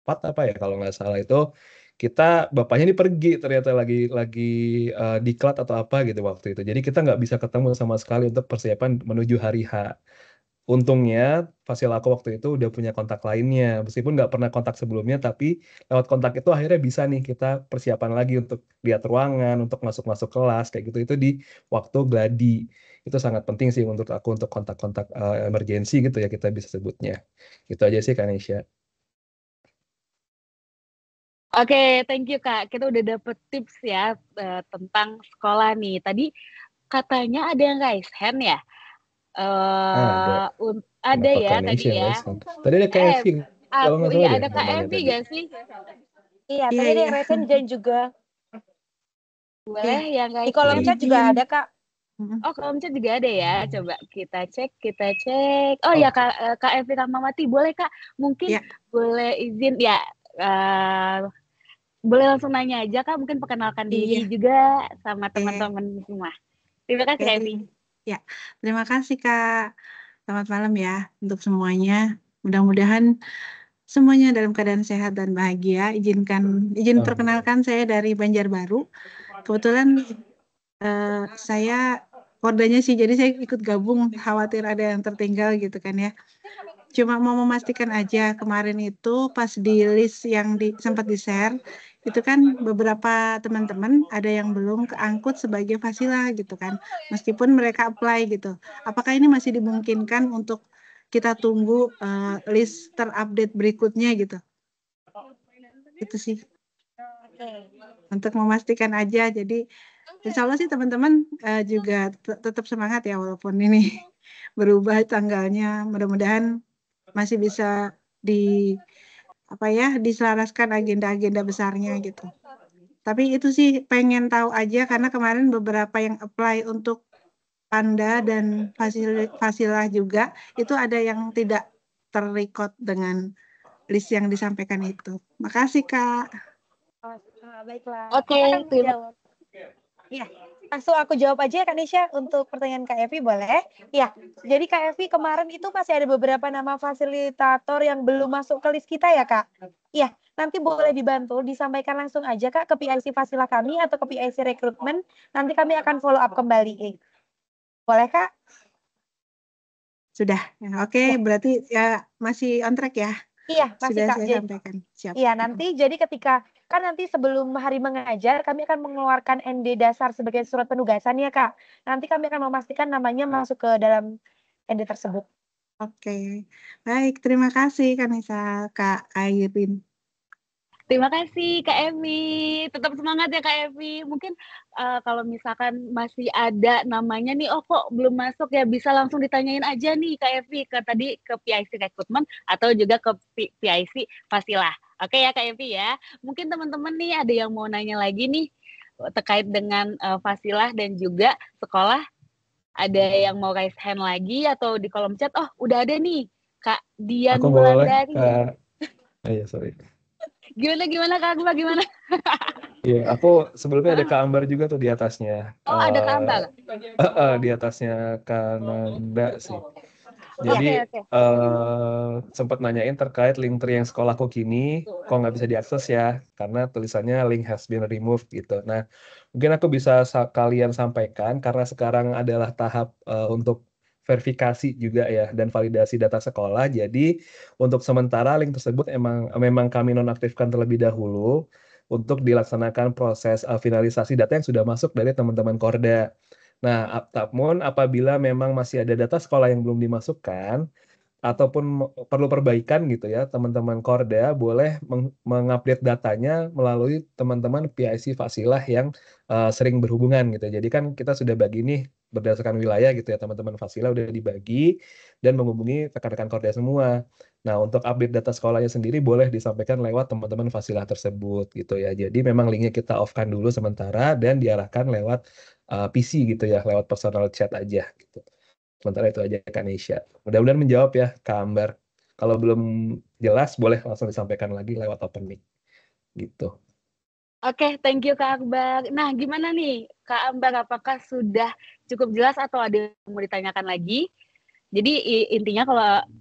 [SPEAKER 3] 4 apa ya kalau nggak salah itu, kita bapaknya ini pergi ternyata lagi diklat atau apa gitu waktu itu. Jadi kita nggak bisa ketemu sama sekali untuk persiapan menuju hari H. Untungnya Fasil aku waktu itu udah punya kontak lainnya, meskipun nggak pernah kontak sebelumnya, tapi lewat kontak itu akhirnya bisa nih kita persiapan lagi untuk lihat ruangan, untuk masuk-masuk kelas kayak gitu. Itu di waktu gladi itu sangat penting sih menurut aku untuk kontak-kontak emergensi gitu ya kita bisa sebutnya. Itu aja sih Kanisha.
[SPEAKER 1] Oke, thank you Kak. Kita udah dapet tips ya tentang sekolah nih. Tadi katanya ada yang raise hand ya?
[SPEAKER 3] Ada.
[SPEAKER 1] Ada
[SPEAKER 3] Kenapa
[SPEAKER 1] ya
[SPEAKER 3] Kanisha
[SPEAKER 1] tadi
[SPEAKER 3] yang
[SPEAKER 1] ya.
[SPEAKER 3] raise? Tadi ada Kak Evi, kalau nggak salah
[SPEAKER 1] Iya
[SPEAKER 3] deh
[SPEAKER 1] ada Kak
[SPEAKER 3] namanya
[SPEAKER 1] Evi
[SPEAKER 3] tadi.
[SPEAKER 1] gak sih?
[SPEAKER 2] Iya,
[SPEAKER 4] Iya,
[SPEAKER 2] tadi ada yang
[SPEAKER 4] iya.
[SPEAKER 2] resen dan juga
[SPEAKER 1] Boleh yang
[SPEAKER 2] di
[SPEAKER 1] raise
[SPEAKER 2] kolom
[SPEAKER 1] hand?
[SPEAKER 2] chat juga ada, Kak.
[SPEAKER 1] Oh, kolom chat juga ada ya. Coba kita cek. Oh ya Kak Evi Ramawati, boleh Kak? Mungkin
[SPEAKER 4] Ya.
[SPEAKER 1] boleh izin ya. Boleh langsung nanya aja Kak. Mungkin perkenalkan diri
[SPEAKER 4] Iya.
[SPEAKER 1] juga sama
[SPEAKER 4] Oke.
[SPEAKER 1] teman-teman semua. Terima kasih Kak Evi.
[SPEAKER 4] Ya, terima kasih Kak. Selamat malam ya untuk semuanya. Mudah-mudahan semuanya dalam keadaan sehat dan bahagia. Izin perkenalkan saya dari Banjarbaru. Kebetulan saya kodenya sih, jadi saya ikut gabung, khawatir ada yang tertinggal gitu kan ya. Cuma mau memastikan aja, kemarin itu pas di list yang sempat di-share, itu kan beberapa teman-teman ada yang belum keangkut sebagai fasila gitu kan, meskipun mereka apply gitu. Apakah ini masih dimungkinkan untuk kita tunggu list terupdate berikutnya gitu? Itu sih. Untuk memastikan aja, jadi insya Allah sih teman-teman juga tetap semangat ya walaupun ini berubah tanggalnya, mudah-mudahan masih bisa diselaraskan agenda-agenda besarnya gitu. Tapi itu sih pengen tahu aja karena kemarin beberapa yang apply untuk Panda dan Fasilah juga itu ada yang tidak terrecord dengan list yang disampaikan itu. Makasih Kak.
[SPEAKER 2] Baiklah.
[SPEAKER 1] Oke,
[SPEAKER 2] Jawab. Iya, langsung aku jawab aja ya Kak Nisha untuk pertanyaan Kak Evi boleh? Iya, jadi Kak Evi kemarin itu masih ada beberapa nama fasilitator yang belum masuk ke list kita ya Kak? Iya, nanti boleh dibantu disampaikan langsung aja Kak ke PIC Fasila kami atau ke PIC Rekrutmen, nanti kami akan follow up kembali. Boleh Kak?
[SPEAKER 4] Sudah, oke. Berarti ya masih on track ya?
[SPEAKER 2] Iya, masih
[SPEAKER 4] sudah
[SPEAKER 2] Kak.
[SPEAKER 4] Saya sampaikan. Siap.
[SPEAKER 2] Iya, nanti jadi nanti sebelum hari mengajar, kami akan mengeluarkan ND dasar sebagai surat penugasan ya Kak. Nanti kami akan memastikan namanya masuk ke dalam ND tersebut.
[SPEAKER 4] Oke, baik. Terima kasih Kanisa, Kak Airin.
[SPEAKER 1] Terima kasih Kak Evi. Tetap semangat ya Kak Evi. Mungkin kalau misalkan masih ada namanya nih, oh kok belum masuk ya, bisa langsung ditanyain aja nih Kak Evi tadi ke PIC Recruitment atau juga ke PIC Fasilah. Oke ya Kak Evi ya. Mungkin teman-teman nih ada yang mau nanya lagi nih terkait dengan Fasilah dan juga sekolah. Ada yang mau raise hand lagi atau di kolom chat? Oh, udah ada nih Kak Dian
[SPEAKER 3] Aku boleh,
[SPEAKER 1] Wulandari.
[SPEAKER 3] iya sorry.
[SPEAKER 1] Gimana Kak Akbar, gimana?
[SPEAKER 3] Iya, aku sebelumnya ada Kak Ambar juga tuh di atasnya.
[SPEAKER 1] Oh, ada Kak Ambar.
[SPEAKER 3] Di atasnya Kananda sih.
[SPEAKER 2] Iya.
[SPEAKER 3] Jadi
[SPEAKER 1] Oke.
[SPEAKER 3] sempat nanyain terkait link tree yang sekolahku kini, kok nggak bisa diakses ya, karena tulisannya link has been removed gitu. Nah, mungkin aku bisa kalian sampaikan karena sekarang adalah tahap untuk verifikasi juga ya dan validasi data sekolah. Jadi untuk sementara link tersebut memang kami nonaktifkan terlebih dahulu untuk dilaksanakan proses finalisasi data yang sudah masuk dari teman-teman Korda. Nah, namun apabila memang masih ada data sekolah yang belum dimasukkan ataupun perlu perbaikan gitu ya, teman-teman Korda boleh mengupdate datanya melalui teman-teman PIC Fasilah yang sering berhubungan gitu. Jadi kan kita sudah bagi nih berdasarkan wilayah gitu ya, teman-teman Fasilah udah dibagi dan menghubungi rekan-rekan Korda semua. Nah, untuk update data sekolahnya sendiri boleh disampaikan lewat teman-teman Fasilah tersebut gitu ya. Jadi memang linknya kita off-kan dulu sementara dan diarahkan lewat PC gitu ya, lewat personal chat aja gitu. Sementara itu aja Kak Nesya. Mudah-mudahan menjawab ya Kak Ambar. Kalau belum jelas boleh langsung disampaikan lagi lewat open mic gitu.
[SPEAKER 1] Oke, thank you Kak Akbar. Nah, gimana nih Kak Ambar, apakah sudah cukup jelas atau ada yang mau ditanyakan lagi? Jadi intinya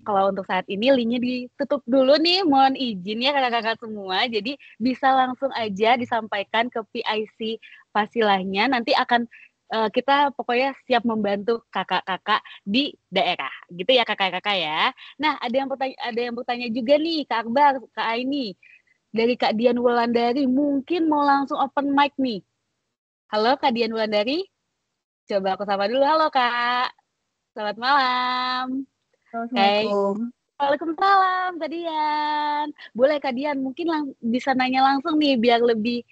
[SPEAKER 1] kalau untuk saat ini linknya ditutup dulu nih, mohon izin ya kakak-kakak semua. Jadi bisa langsung aja disampaikan ke PIC Fasilahnya. Nanti akan kita pokoknya siap membantu kakak-kakak di daerah, gitu ya kakak-kakak ya. Nah ada yang bertanya juga nih Kak Akbar, Kak Aini, dari Kak Dian Wulandari, mungkin mau langsung open mic nih. Halo Kak Dian Wulandari, coba aku sapa dulu. Halo Kak, selamat malam.
[SPEAKER 2] Assalamualaikum.
[SPEAKER 1] Waalaikumsalam Kak Dian. Boleh Kak Dian, mungkin bisa nanya langsung nih biar lebih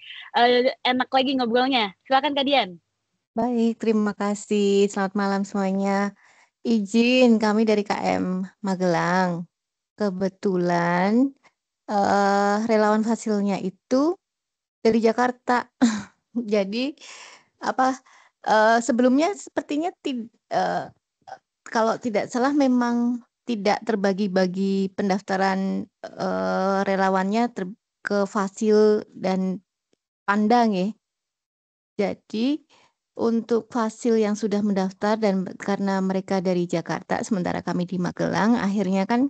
[SPEAKER 1] enak lagi ngobrolnya. Silakan Kak Dian.
[SPEAKER 5] Baik, terima kasih. Selamat malam semuanya. Izin kami dari KM Magelang. Kebetulan relawan Fasilnya itu dari Jakarta. Jadi apa sebelumnya sepertinya kalau tidak salah memang tidak terbagi-bagi pendaftaran relawannya ke Fasil dan Pandang ya. Jadi untuk Fasil yang sudah mendaftar dan karena mereka dari Jakarta sementara kami di Magelang, akhirnya kan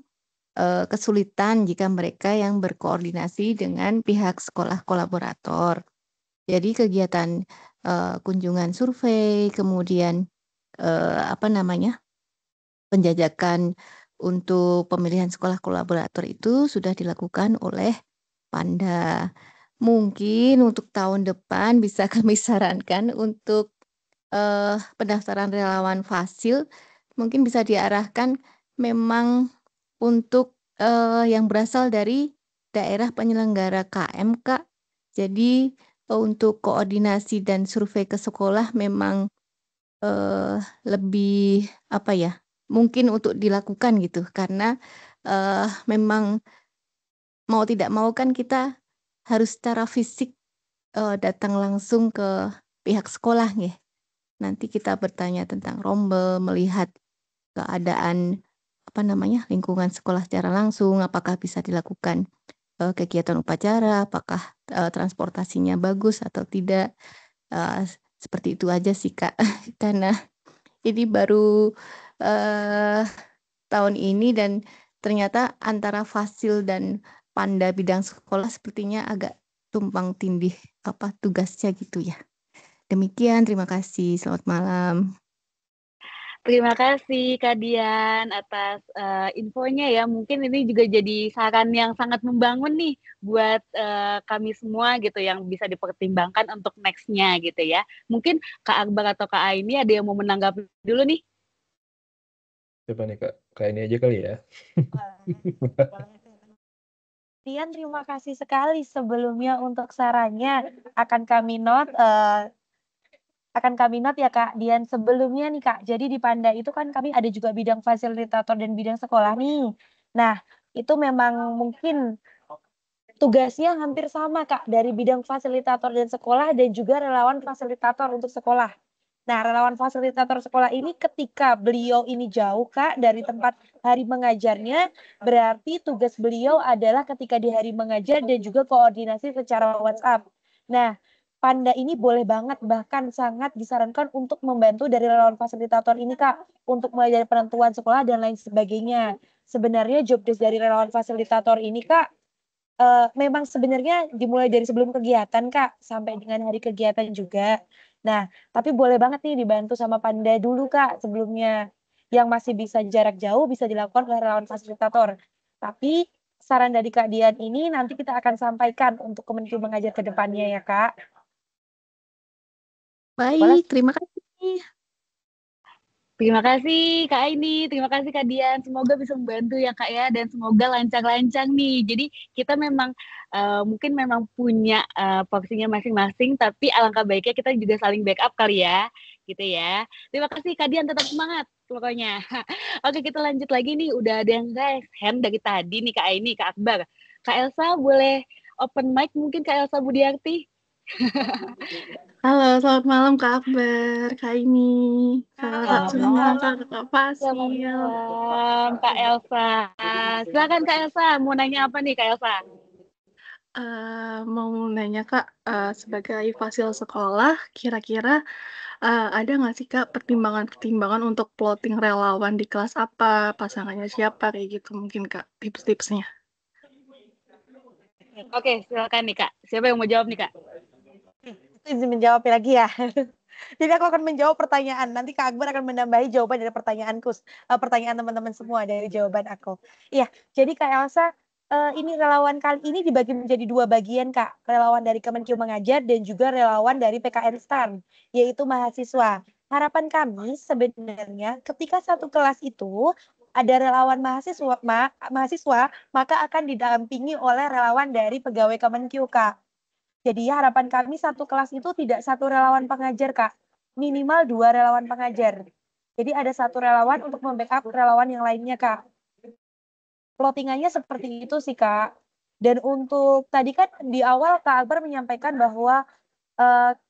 [SPEAKER 5] kesulitan jika mereka yang berkoordinasi dengan pihak sekolah kolaborator. Jadi kegiatan kunjungan survei, kemudian penjajakan untuk pemilihan sekolah kolaborator itu sudah dilakukan oleh Panda. Mungkin untuk tahun depan bisa kami sarankan untuk pendaftaran relawan Fasil mungkin bisa diarahkan memang untuk yang berasal dari daerah penyelenggara KM, Kak. Jadi untuk koordinasi dan survei ke sekolah memang lebih mungkin untuk dilakukan gitu karena memang mau tidak mau kan kita harus secara fisik datang langsung ke pihak sekolah ya. Nanti kita bertanya tentang rombel, melihat keadaan lingkungan sekolah secara langsung, apakah bisa dilakukan kegiatan upacara, apakah transportasinya bagus atau tidak. Seperti itu aja sih Kak. Karena ini baru tahun ini dan ternyata antara Fasil dan Panda bidang sekolah sepertinya agak tumpang tindih tugasnya gitu ya. Demikian, terima kasih. Selamat malam.
[SPEAKER 1] Terima kasih Kak Dian atas infonya ya. Mungkin ini juga jadi saran yang sangat membangun nih buat kami semua gitu yang bisa dipertimbangkan untuk next-nya gitu ya. Mungkin Kak Akbar atau Kak Aini ada yang mau menanggapi dulu nih?
[SPEAKER 3] Coba nih Kak, kayak ini aja kali ya.
[SPEAKER 2] Dian, terima kasih sekali sebelumnya untuk sarannya. Akan kami note ya Kak Dian. Sebelumnya nih Kak, jadi di Panda itu kan kami ada juga bidang fasilitator dan bidang sekolah nih. Nah, itu memang mungkin tugasnya hampir sama Kak, dari bidang fasilitator dan sekolah dan juga relawan fasilitator untuk sekolah. Nah, relawan fasilitator sekolah ini ketika beliau ini jauh Kak dari tempat hari mengajarnya, berarti tugas beliau adalah ketika di hari mengajar dan juga koordinasi secara WhatsApp. Nah, Panda ini boleh banget bahkan sangat disarankan untuk membantu dari relawan fasilitator ini Kak, untuk mulai dari penentuan sekolah dan lain sebagainya. Sebenarnya job desk dari relawan fasilitator ini Kak, memang sebenarnya dimulai dari sebelum kegiatan Kak, sampai dengan hari kegiatan juga. Nah, tapi boleh banget nih dibantu sama Panda dulu Kak sebelumnya. Yang masih bisa jarak jauh bisa dilakukan oleh relawan fasilitator. Tapi saran dari Kak Dian ini nanti kita akan sampaikan untuk Kemenkeu mengajar ke depannya ya Kak. Boleh?
[SPEAKER 5] Baik, terima kasih.
[SPEAKER 1] Terima kasih Kak Aini, terima kasih Kak Dian. Semoga bisa membantu ya Kak ya, dan semoga lancar-lancar nih. Jadi kita memang mungkin memang punya porsinya masing-masing, tapi alangkah baiknya kita juga saling backup kali ya, gitu ya. Terima kasih Kak Dian, tetap semangat pokoknya. Oke, kita lanjut lagi nih. Udah ada yang raise hand dari tadi nih Kak Aini, Kak Akbar. Kak Elsa boleh open mic mungkin Kak Elsa Budiarti?
[SPEAKER 4] Halo, selamat malam Kak Akbar, Kak Ini, Kak Cuma, Kak Fasil.
[SPEAKER 1] Selamat malam Kak Elsa. Silakan Kak Elsa, mau nanya apa nih Kak Elsa?
[SPEAKER 4] Mau nanya Kak, sebagai fasil sekolah, kira-kira ada nggak sih Kak pertimbangan-pertimbangan untuk plotting relawan di kelas apa, pasangannya siapa, kayak gitu mungkin Kak, tips-tipsnya.
[SPEAKER 1] Oke, silakan nih Kak. Siapa yang mau jawab nih Kak?
[SPEAKER 2] Izin menjawab lagi ya. Jadi aku akan menjawab pertanyaan. Nanti Kak Akbar akan menambahi jawaban dari pertanyaanku, pertanyaan teman-teman semua dari jawaban aku. Iya, jadi Kak Elsa, ini relawan kali ini dibagi menjadi 2 bagian Kak. Relawan dari Kemenkeu Mengajar dan juga relawan dari PKN STAN, yaitu mahasiswa. Harapan kami sebenarnya ketika satu kelas itu ada relawan mahasiswa, maka akan didampingi oleh relawan dari pegawai Kemenkeu Kak. Jadi harapan kami satu kelas itu tidak satu relawan pengajar, Kak. Minimal 2 relawan pengajar. Jadi ada satu relawan untuk membackup relawan yang lainnya, Kak. Plottingannya seperti itu sih, Kak. Dan untuk tadi kan di awal Kak Akbar menyampaikan bahwa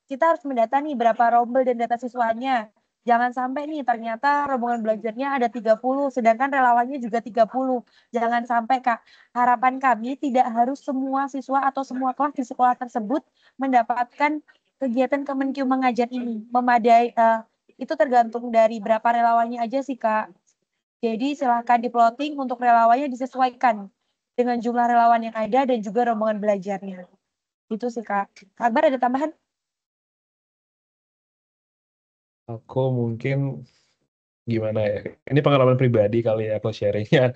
[SPEAKER 2] kita harus mendata nih berapa rombel dan data siswanya. Jangan sampai nih ternyata rombongan belajarnya ada 30, sedangkan relawannya juga 30. Jangan sampai Kak. Harapan kami tidak harus semua siswa atau semua kelas di sekolah tersebut mendapatkan kegiatan Kemenkeu Mengajar ini. Memadai, itu tergantung dari berapa relawannya aja sih Kak. Jadi silahkan di-plotting untuk relawannya disesuaikan dengan jumlah relawan yang ada dan juga rombongan belajarnya. Itu sih Kak. Kak Akbar ada tambahan?
[SPEAKER 3] Aku mungkin gimana ya? Ini pengalaman pribadi kali ya aku sharingnya.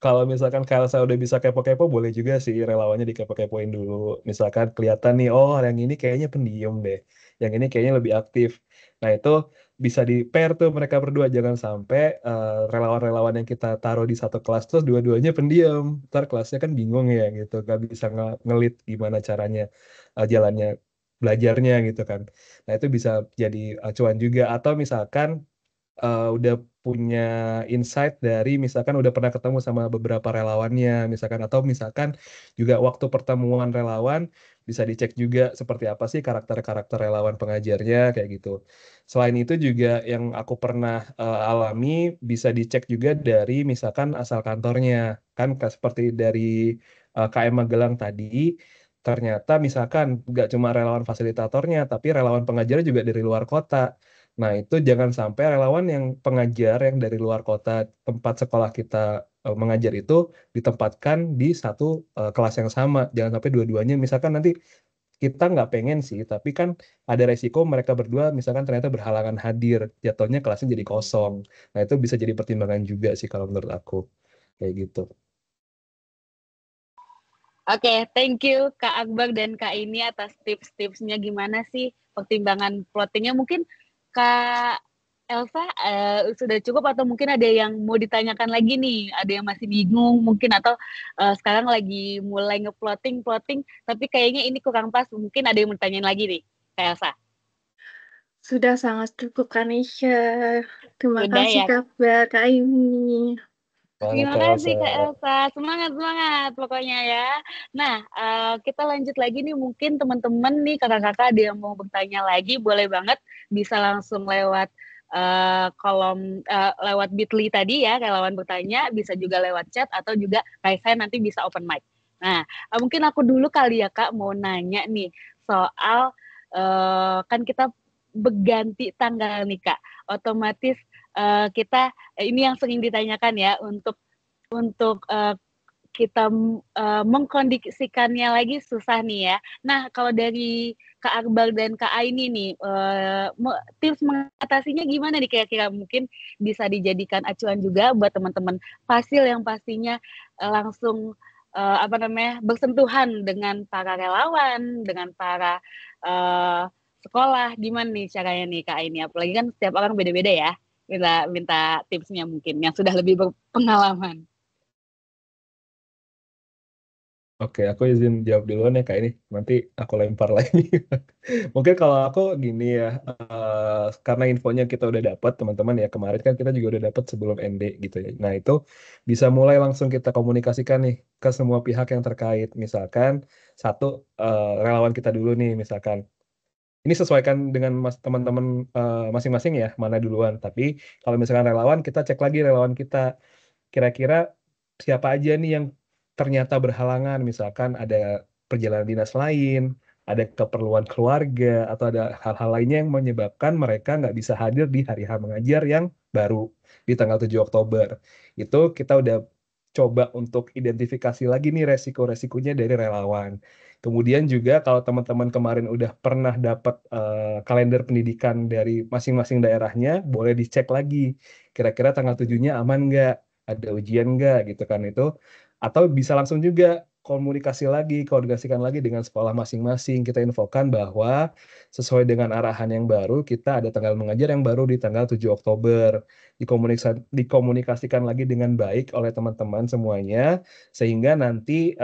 [SPEAKER 3] Kalau misalkan Kalsa udah bisa kepo-kepo, boleh juga sih relawannya dikepo-kepoin dulu. Misalkan kelihatan nih, oh yang ini kayaknya pendiam deh, yang ini kayaknya lebih aktif. Nah itu bisa di pair tuh mereka berdua. Jangan sampai relawan-relawan yang kita taruh di satu kelas tuh dua-duanya pendiam. Ntar kelasnya kan bingung ya gitu, gak bisa ngelit gimana caranya jalannya belajarnya gitu kan. Nah itu bisa jadi acuan juga. Atau misalkan udah punya insight dari misalkan udah pernah ketemu sama beberapa relawannya misalkan, atau misalkan juga waktu pertemuan relawan bisa dicek juga seperti apa sih karakter-karakter relawan pengajarnya kayak gitu. Selain itu juga yang aku pernah alami bisa dicek juga dari misalkan asal kantornya kan, seperti dari KM Magelang tadi. Ternyata misalkan nggak cuma relawan fasilitatornya, tapi relawan pengajarnya juga dari luar kota. Nah, itu jangan sampai relawan yang pengajar yang dari luar kota tempat sekolah kita mengajar itu ditempatkan di satu kelas yang sama. Jangan sampai dua-duanya, misalkan nanti kita nggak pengen sih, tapi kan ada resiko mereka berdua misalkan ternyata berhalangan hadir, jatuhnya kelasnya jadi kosong. Nah, itu bisa jadi pertimbangan juga sih kalau menurut aku. Kayak gitu.
[SPEAKER 1] Oke, thank you Kak Akbar dan Kak Ini atas tips-tipsnya gimana sih pertimbangan plottingnya. Mungkin Kak Elsa sudah cukup atau mungkin ada yang mau ditanyakan lagi nih? Ada yang masih bingung mungkin, atau sekarang lagi mulai nge-plotting, tapi kayaknya ini kurang pas. Mungkin ada yang mau ditanyain lagi nih, Kak Elsa.
[SPEAKER 4] Sudah sangat cukup Kanisha. Terima
[SPEAKER 1] Sudah
[SPEAKER 4] kasih
[SPEAKER 1] ya.
[SPEAKER 4] Kak Akbar, Kak Ini.
[SPEAKER 3] Semangat
[SPEAKER 1] Terima
[SPEAKER 3] Kak
[SPEAKER 1] kasih
[SPEAKER 3] Elsa.
[SPEAKER 1] Kak Elsa, semangat pokoknya ya. Nah, kita lanjut lagi nih, mungkin teman-teman nih kakak-kakak ada yang mau bertanya lagi, boleh banget bisa langsung lewat kolom lewat Bitly tadi ya, relawan bertanya, bisa juga lewat chat atau juga kayak saya nanti bisa open mic. Nah, mungkin aku dulu kali ya Kak mau nanya nih soal kan kita berganti tanggal nih Kak, otomatis kita ini yang sering ditanyakan ya untuk kita mengkondisikannya lagi susah nih ya. Nah, kalau dari Kak Akbar dan Kak Aini nih, tips mengatasinya gimana nih kira-kira? Mungkin bisa dijadikan acuan juga buat teman-teman Fasil yang pastinya langsung bersentuhan dengan para relawan, dengan para sekolah. Gimana nih caranya nih Kak Aini? Apalagi kan setiap orang beda-beda ya. Minta tipsnya mungkin yang sudah lebih berpengalaman.
[SPEAKER 3] Oke, aku izin jawab duluan ya Kak ini. Nanti aku lempar lagi. Mungkin kalau aku gini ya, karena infonya kita udah dapat teman-teman ya, kemarin kan kita juga udah dapat sebelum ND gitu ya. Nah itu bisa mulai langsung kita komunikasikan nih ke semua pihak yang terkait. Misalkan satu relawan kita dulu nih, misalkan. Ini sesuaikan dengan teman-teman masing-masing ya, mana duluan. Tapi kalau misalkan relawan, kita cek lagi relawan kita. Kira-kira siapa aja nih yang ternyata berhalangan, misalkan ada perjalanan dinas lain, ada keperluan keluarga, atau ada hal-hal lainnya yang menyebabkan mereka nggak bisa hadir di hari H mengajar yang baru di tanggal 7 Oktober. Itu kita udah coba untuk identifikasi lagi nih resiko-resikonya dari relawan. Kemudian juga kalau teman-teman kemarin udah pernah dapat kalender pendidikan dari masing-masing daerahnya, boleh dicek lagi. Kira-kira tanggal 7-nya aman nggak? Ada ujian nggak gitu kan itu, atau bisa langsung juga koordinasikan lagi dengan sekolah masing-masing. Kita infokan bahwa sesuai dengan arahan yang baru, kita ada tanggal mengajar yang baru di tanggal 7 Oktober. Dikomunikasikan lagi dengan baik oleh teman-teman semuanya, sehingga nanti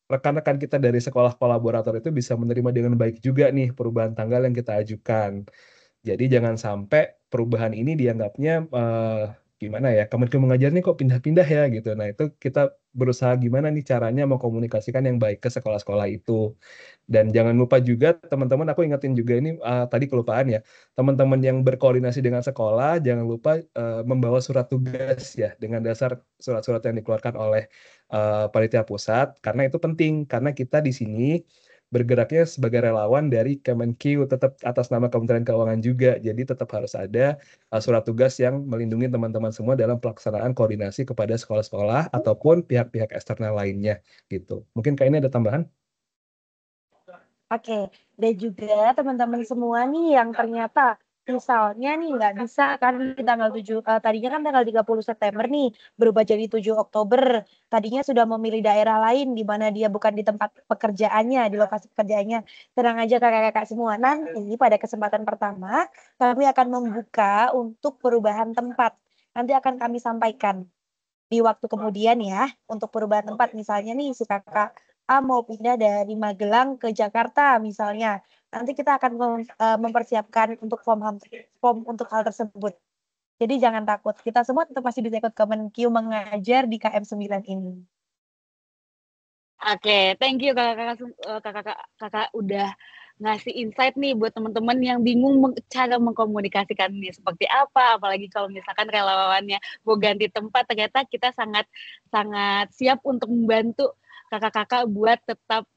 [SPEAKER 3] rekan-rekan kita dari sekolah kolaborator itu bisa menerima dengan baik juga nih perubahan tanggal yang kita ajukan. Jadi jangan sampai perubahan ini dianggapnya gimana ya, Kementerian mengajar nih kok pindah-pindah ya gitu. Nah itu kita berusaha gimana nih caranya mengkomunikasikan yang baik ke sekolah-sekolah itu. Dan jangan lupa juga teman-teman, aku ingetin juga ini tadi kelupaan ya, teman-teman yang berkoordinasi dengan sekolah jangan lupa membawa surat tugas ya dengan dasar surat-surat yang dikeluarkan oleh panitia pusat, karena itu penting karena kita di sini bergeraknya sebagai relawan dari Kemenq, tetap atas nama Kementerian Keuangan juga. Jadi tetap harus ada surat tugas yang melindungi teman-teman semua dalam pelaksanaan koordinasi kepada sekolah-sekolah ataupun pihak-pihak eksternal lainnya gitu. Mungkin Kak ini ada tambahan?
[SPEAKER 2] Oke, dan juga teman-teman semua nih yang ternyata misalnya nih nggak bisa kan di tanggal 7, tadinya kan tanggal 30 September nih berubah jadi 7 Oktober. Tadinya sudah memilih daerah lain di mana dia bukan di tempat pekerjaannya, di lokasi pekerjaannya. Tenang aja kakak-kakak semua. Nanti pada kesempatan pertama kami akan membuka untuk perubahan tempat. Nanti akan kami sampaikan di waktu kemudian ya untuk perubahan tempat, misalnya nih si kakak A mau pindah dari Magelang ke Jakarta misalnya. Nanti kita akan mempersiapkan untuk form untuk hal tersebut. Jadi jangan takut, kita semua tetap masih bisa ikut Kemenq mengajar di KM9 ini.
[SPEAKER 1] Oke, thank you kakak udah ngasih insight nih buat teman-teman yang bingung cara mengkomunikasikan ini seperti apa, apalagi kalau misalkan relawannya mau ganti tempat, ternyata kita sangat siap untuk membantu kakak-kakak buat tetap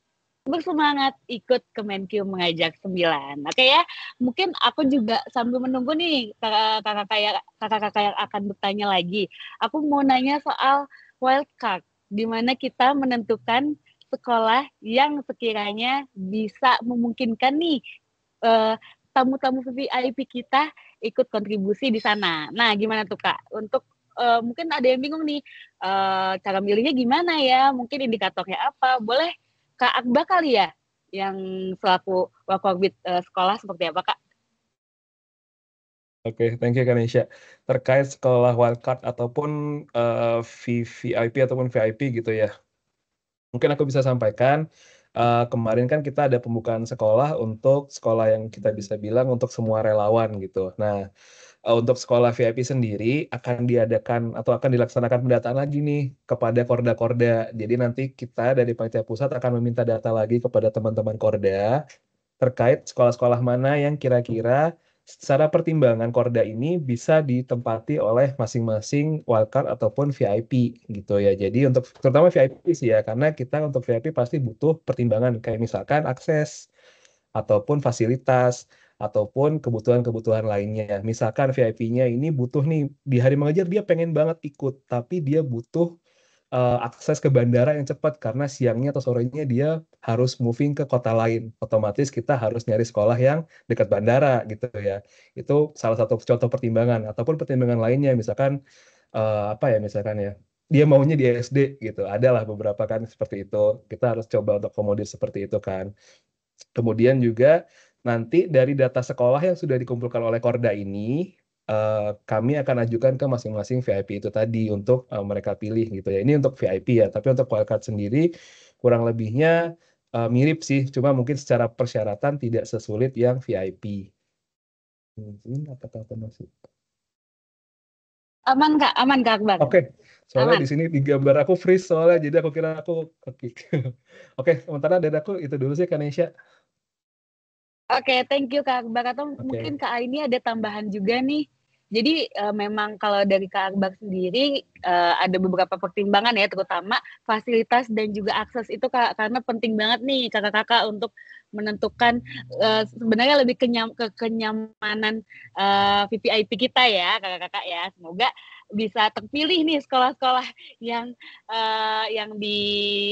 [SPEAKER 1] bersemangat ikut Kemenq mengajak 9. Oke ya, mungkin aku juga sambil menunggu nih kakak-kakak yang akan bertanya lagi. Aku mau nanya soal wildcard, di mana kita menentukan sekolah yang sekiranya bisa memungkinkan nih tamu-tamu VIP kita ikut kontribusi di sana. Nah, gimana tuh Kak? Untuk mungkin ada yang bingung nih, cara milihnya gimana ya? Mungkin indikatornya apa? Boleh Kak Akbar kali ya, yang selaku Wakorbit sekolah seperti apa Kak?
[SPEAKER 3] Oke, thank you Kanisha. Terkait sekolah wildcard ataupun VVIP ataupun VIP gitu ya. Mungkin aku bisa sampaikan, kemarin kan kita ada pembukaan sekolah untuk sekolah yang kita bisa bilang untuk semua relawan gitu. Nah, untuk sekolah VIP sendiri akan diadakan atau akan dilaksanakan pendataan lagi nih kepada Korda-Korda. Jadi nanti kita dari Panitia Pusat akan meminta data lagi kepada teman-teman Korda terkait sekolah-sekolah mana yang kira-kira secara pertimbangan Korda ini bisa ditempati oleh masing-masing wildcard ataupun VIP gitu ya. Jadi untuk terutama VIP sih ya, karena kita untuk VIP pasti butuh pertimbangan kayak misalkan akses ataupun fasilitas ataupun kebutuhan-kebutuhan lainnya. Misalkan VIP-nya ini butuh nih di hari mengajar dia pengen banget ikut, tapi dia butuh akses ke bandara yang cepat karena siangnya atau sorenya dia harus moving ke kota lain. Otomatis kita harus nyari sekolah yang dekat bandara gitu ya. Itu salah satu contoh pertimbangan ataupun pertimbangan lainnya misalkan apa ya misalkan ya. Dia maunya di SD gitu. Adalah beberapa kan seperti itu. Kita harus coba untuk akomodir seperti itu kan. Kemudian juga nanti dari data sekolah yang sudah dikumpulkan oleh Korda ini, kami akan ajukan ke masing-masing VIP itu tadi untuk mereka pilih gitu ya. Ini untuk VIP ya, tapi untuk wildcard sendiri kurang lebihnya mirip sih, cuma mungkin secara persyaratan tidak sesulit yang VIP. Apakah masih?
[SPEAKER 1] Aman Kak Akbar.
[SPEAKER 3] Oke, soalnya
[SPEAKER 1] Aman.
[SPEAKER 3] di sini di gambar aku freeze soalnya, jadi aku kira aku keklik. Oke, sementara dari aku itu dulu sih Kanesha.
[SPEAKER 1] Oke, thank you Kak Akbar. Atau
[SPEAKER 3] Oke.
[SPEAKER 1] mungkin Kak Aini ada tambahan juga nih. Jadi memang kalau dari Kak Akbar sendiri ada beberapa pertimbangan ya, terutama fasilitas dan juga akses itu karena penting banget nih kakak-kakak untuk menentukan sebenarnya lebih ke kenyamanan VVIP kita ya kakak-kakak ya. Semoga bisa terpilih nih sekolah-sekolah yang di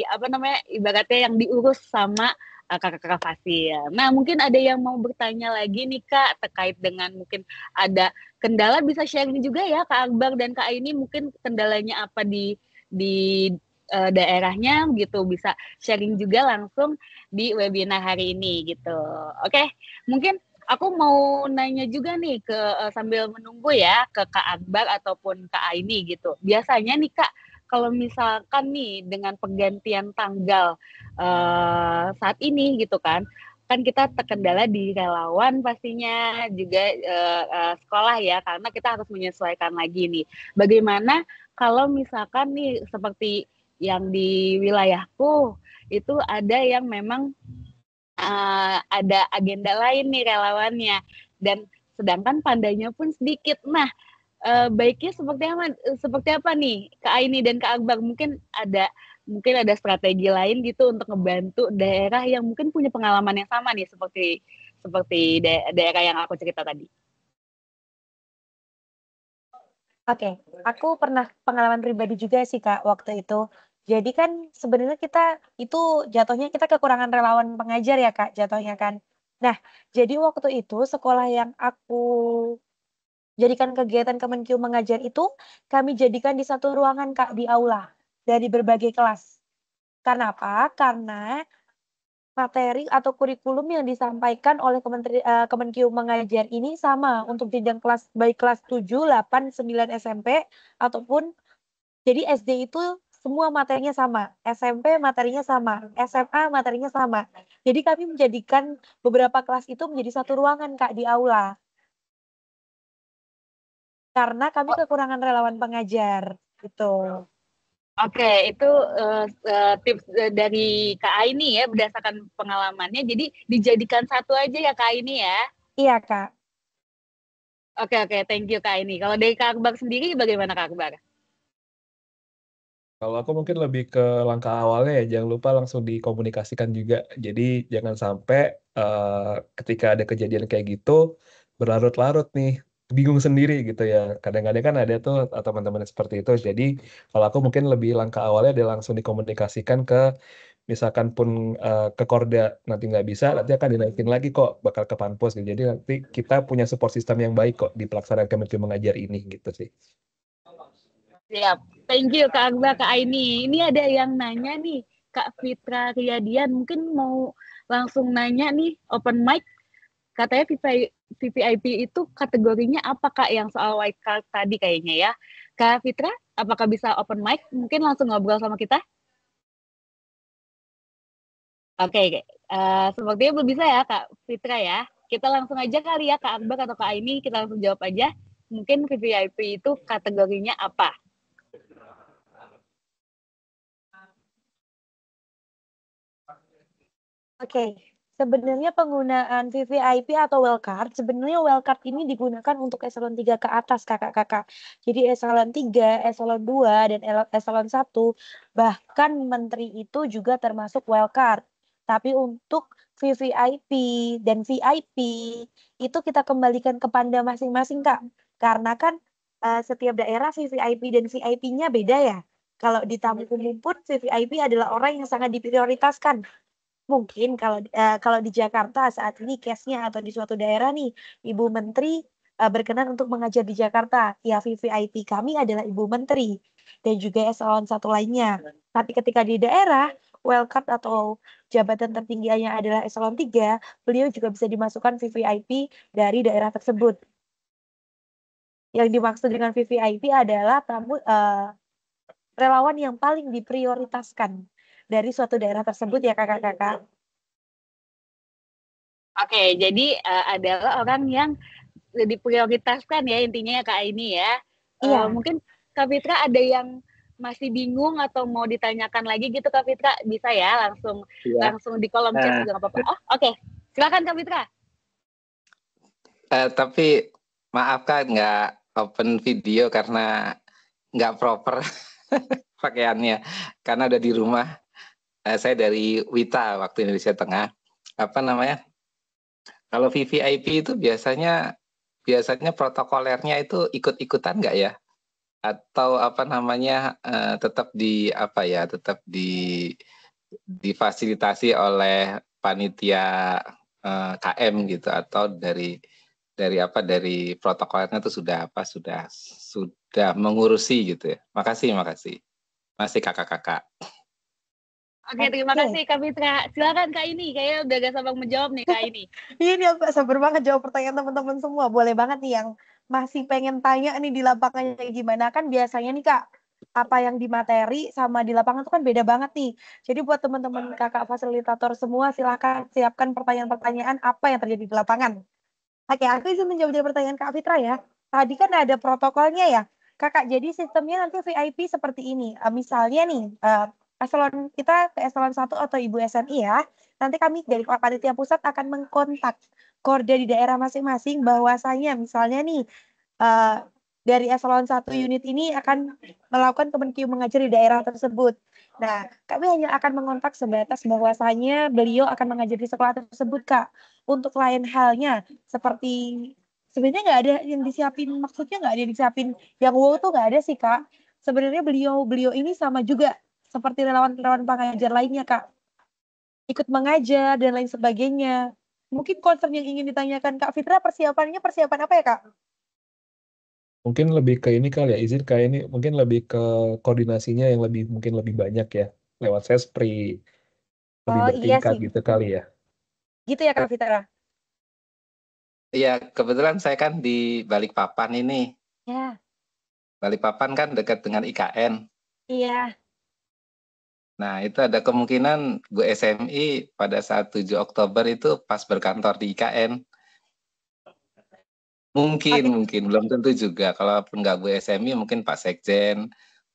[SPEAKER 1] apa namanya ibaratnya yang diurus sama kakak-kakak Fasil. Nah, mungkin ada yang mau bertanya lagi nih Kak terkait dengan mungkin ada kendala bisa sharing juga ya Kak Akbar dan Kak Aini mungkin kendalanya apa di daerahnya gitu bisa sharing juga langsung di webinar hari ini gitu. Oke, mungkin aku mau nanya juga nih ke sambil menunggu ya ke Kak Akbar ataupun Kak Aini gitu. Biasanya nih Kak kalau misalkan nih dengan pergantian tanggal saat ini gitu kan kita terkendala di relawan pastinya juga sekolah ya karena kita harus menyesuaikan lagi nih. Bagaimana kalau misalkan nih seperti yang di wilayahku itu ada yang memang ada agenda lain nih relawannya dan sedangkan pandanya pun sedikit. Nah, baiknya seperti apa nih Kak Aini dan Kak Akbar mungkin ada strategi lain gitu untuk ngebantu daerah yang mungkin punya pengalaman yang sama nih seperti daerah yang aku cerita tadi.
[SPEAKER 2] Oke, aku pernah pengalaman pribadi juga sih Kak waktu itu. Jadi kan sebenarnya kita itu jatuhnya kita kekurangan relawan pengajar ya Kak jatuhnya kan. Nah, jadi waktu itu sekolah yang aku jadikan kegiatan Kemenkeu mengajar itu kami jadikan di satu ruangan Kak di aula dari berbagai kelas. Karena apa? Karena materi atau kurikulum yang disampaikan oleh Kemenkeu mengajar ini sama untuk jenjang kelas baik kelas 7, 8, 9 SMP ataupun jadi SD itu semua materinya sama, SMP materinya sama, SMA materinya sama. Jadi kami menjadikan beberapa kelas itu menjadi satu ruangan Kak di aula. Karena kami kekurangan relawan pengajar gitu.
[SPEAKER 1] Oke, itu tips dari Kak Aini ya berdasarkan pengalamannya. Jadi dijadikan satu aja ya Kak Aini ya.
[SPEAKER 2] Iya Kak.
[SPEAKER 1] Oke, thank you Kak Aini. Kalau dari Kak Akbar sendiri bagaimana Kak Akbar?
[SPEAKER 3] Kalau aku mungkin lebih ke langkah awalnya ya, jangan lupa langsung dikomunikasikan juga. Jadi jangan sampai ketika ada kejadian kayak gitu berlarut-larut nih, bingung sendiri gitu ya. Kadang-kadang kan ada tuh teman-teman seperti itu. Jadi kalau aku mungkin lebih langkah awalnya dia langsung dikomunikasikan ke misalkan pun ke Korda nanti nggak bisa, nanti akan dinaikin lagi kok, bakal ke Panpus gitu. Jadi nanti kita punya support system yang baik kok di pelaksanaan Kemenkeu mengajar ini gitu sih.
[SPEAKER 1] Siap. Thank you Kak Akbar, Kak Aini. Ini ada yang nanya nih, Kak Fitra Riyadian. Mungkin mau langsung nanya nih, open mic. Katanya VVIP itu kategorinya apa Kak yang soal white card tadi kayaknya ya. Kak Fitra, apakah bisa open mic? Mungkin langsung ngobrol sama kita? Oke. Sepertinya belum bisa ya Kak Fitra ya. Kita langsung aja kali ya Kak Akbar atau Kak Aini, kita langsung jawab aja. Mungkin VVIP itu kategorinya apa?
[SPEAKER 2] Oke, sebenarnya penggunaan VVIP atau wildcard, sebenarnya wildcard ini digunakan untuk eselon 3 ke atas kakak-kakak. Jadi eselon 3, eselon 2, dan eselon 1, bahkan menteri itu juga termasuk wildcard. Tapi untuk VVIP dan VIP itu kita kembalikan ke Panda masing-masing kak. Karena kan setiap daerah VVIP dan VIP-nya beda ya. Kalau di tamu umum pun VVIP adalah orang yang sangat diprioritaskan. Mungkin kalau di Jakarta saat ini case-nya atau di suatu daerah nih, Ibu Menteri berkenan untuk mengajar di Jakarta. Ya, VVIP kami adalah Ibu Menteri dan juga eselon 1 lainnya. Tapi ketika di daerah, wildcard atau jabatan tertingginya adalah eselon 3, beliau juga bisa dimasukkan VVIP dari daerah tersebut. Yang dimaksud dengan VVIP adalah relawan yang paling diprioritaskan dari suatu daerah tersebut ya kakak-kakak.
[SPEAKER 1] Oke, jadi adalah orang yang diprioritaskan ya intinya ya Kak ini ya.
[SPEAKER 2] Iya.
[SPEAKER 1] Mungkin Kak Fitra ada yang masih bingung atau mau ditanyakan lagi gitu Kak Fitra, bisa ya langsung di kolom chat juga nggak apa-apa. Oh oke, silakan Kak Fitra.
[SPEAKER 6] Tapi maaf Kak, nggak open video karena nggak proper pakaiannya, karena udah di rumah. Saya dari Wita, waktu Indonesia Tengah. Apa namanya? Kalau VVIP itu biasanya protokolernya itu ikut-ikutan nggak ya? Atau apa namanya tetap difasilitasi oleh panitia KM gitu, atau dari protokolnya itu sudah mengurusi gitu ya. Makasih masih kakak-kakak.
[SPEAKER 1] Oke, terima kasih Kak Fitra. Silakan Kak ini, kayaknya udah gak sabar menjawab nih Kak ini.
[SPEAKER 2] Ini aku sabar banget jawab pertanyaan teman-teman semua. Boleh banget nih yang masih pengen tanya nih di lapangannya gimana. Kan biasanya nih Kak, apa yang di materi sama di lapangan itu kan beda banget nih. Jadi buat teman-teman kakak fasilitator semua, silakan siapkan pertanyaan-pertanyaan apa yang terjadi di lapangan. Oke, aku izin menjawab pertanyaan Kak Fitra ya. Tadi kan ada protokolnya ya. Kakak, jadi sistemnya nanti VIP seperti ini. Misalnya nih, eselon kita ke eselon 1 atau Ibu SNI ya. Nanti kami dari panitia pusat akan mengkontak Korda di daerah masing-masing bahwasanya misalnya nih dari eselon 1 unit ini akan melakukan Kemenkeu mengajar di daerah tersebut. Nah, kami hanya akan mengontak sebatas bahwasanya beliau akan mengajar di sekolah tersebut, Kak. Untuk lain halnya, seperti sebenarnya nggak ada yang disiapin, maksudnya nggak ada yang disiapin yang wow tuh nggak ada sih, Kak. Sebenarnya beliau ini sama juga seperti relawan-relawan pengajar lainnya, Kak. Ikut mengajar dan lain sebagainya. Mungkin concern yang ingin ditanyakan Kak Fitra, persiapan apa ya, Kak?
[SPEAKER 3] Mungkin lebih ke ini kali ya, izin kayak ini mungkin lebih ke koordinasinya yang mungkin lebih banyak ya, lewat sespri, lebih
[SPEAKER 2] Oh iya
[SPEAKER 3] bertingkat
[SPEAKER 2] sih,
[SPEAKER 3] gitu kali ya.
[SPEAKER 2] gitu ya Kak Fitra.
[SPEAKER 6] Iya, kebetulan saya kan di Balikpapan ini.
[SPEAKER 2] Ya,
[SPEAKER 6] Balikpapan kan dekat dengan IKN.
[SPEAKER 2] iya.
[SPEAKER 6] Nah, itu ada kemungkinan Bu SMI pada saat 7 Oktober itu pas berkantor di IKN. Mungkin belum tentu juga. Kalaupun nggak Bu SMI, mungkin Pak Sekjen,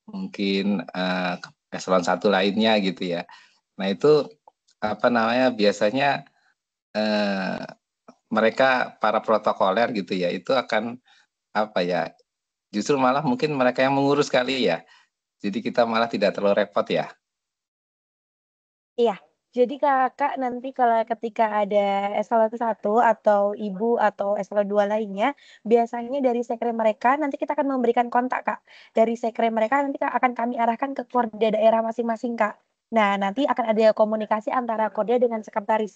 [SPEAKER 6] mungkin eselon 1 lainnya gitu ya. Nah, itu apa namanya, biasanya mereka para protokoler gitu ya, itu akan apa ya, justru malah mungkin mereka yang mengurus kali ya. Jadi kita malah tidak terlalu repot ya.
[SPEAKER 2] Iya, jadi Kakak nanti kalau ketika ada eselon 1 atau Ibu atau eselon 2 lainnya, biasanya dari sekre mereka nanti kita akan memberikan kontak, Kak. Dari sekre mereka nanti akan kami arahkan ke Korda daerah masing-masing, Kak. Nah, nanti akan ada komunikasi antara Korda dengan sekretaris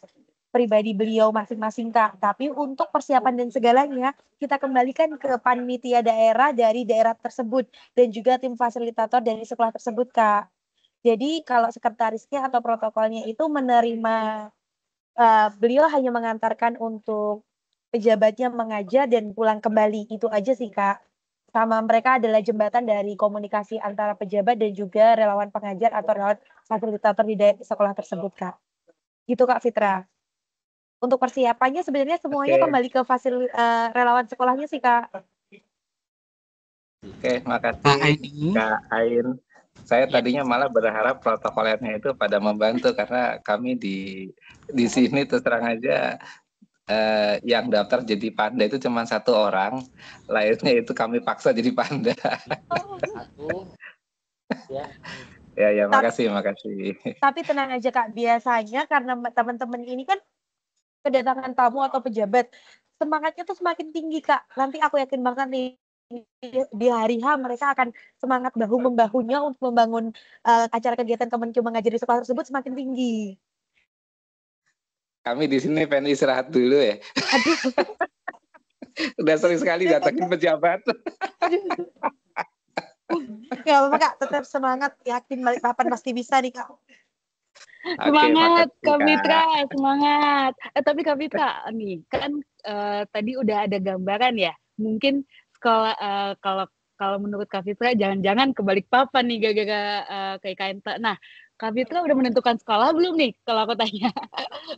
[SPEAKER 2] pribadi beliau masing-masing, Kak. Tapi untuk persiapan dan segalanya, kita kembalikan ke panitia daerah dari daerah tersebut dan juga tim fasilitator dari sekolah tersebut, Kak. Jadi kalau sekretarisnya atau protokolnya itu menerima, beliau hanya mengantarkan untuk pejabatnya mengajar dan pulang kembali, itu aja sih, Kak. Sama mereka adalah jembatan dari komunikasi antara pejabat dan juga relawan pengajar atau relawan fasilitator di sekolah tersebut, Kak. Gitu, Kak Fitra. Untuk persiapannya sebenarnya semuanya
[SPEAKER 6] Oke.
[SPEAKER 2] kembali ke relawan sekolahnya sih, Kak.
[SPEAKER 6] Oke,
[SPEAKER 7] Kak
[SPEAKER 6] makasih
[SPEAKER 7] Aini.
[SPEAKER 6] Kak Ain. Saya
[SPEAKER 1] Ya.
[SPEAKER 6] tadinya malah berharap protokolernya itu pada membantu karena kami di sini terus terang aja yang daftar jadi panda itu cuma 1 orang, lainnya itu kami paksa jadi panda. Ya, makasih.
[SPEAKER 2] Tapi tenang aja Kak, biasanya karena teman-teman ini kan kedatangan tamu atau pejabat, semangatnya tuh semakin tinggi Kak. Nanti aku yakin banget nih di hari H mereka akan semangat bahu-membahunya untuk membangun acara kegiatan Kemenkeu mengajar di sekolah tersebut semakin tinggi.
[SPEAKER 6] Kami di sini pengen istirahat dulu ya.
[SPEAKER 2] Aduh.
[SPEAKER 6] Udah sering sekali datangin pejabat.
[SPEAKER 2] Gak apa-apa Kak, tetap semangat, yakin Balikpapan pasti bisa nih Kak.
[SPEAKER 1] Semangat
[SPEAKER 6] makasih,
[SPEAKER 1] Kak
[SPEAKER 6] Kak.
[SPEAKER 1] Mitra, semangat. Tapi Kak Mitra, nih kan tadi udah ada gambaran ya. Mungkin sekolah kalau menurut Kak Fitra jangan-jangan ke Balikpapan nih gara-gara ke IKN. Nah, Kak Fitra udah menentukan sekolah belum nih? Kalau aku tanya,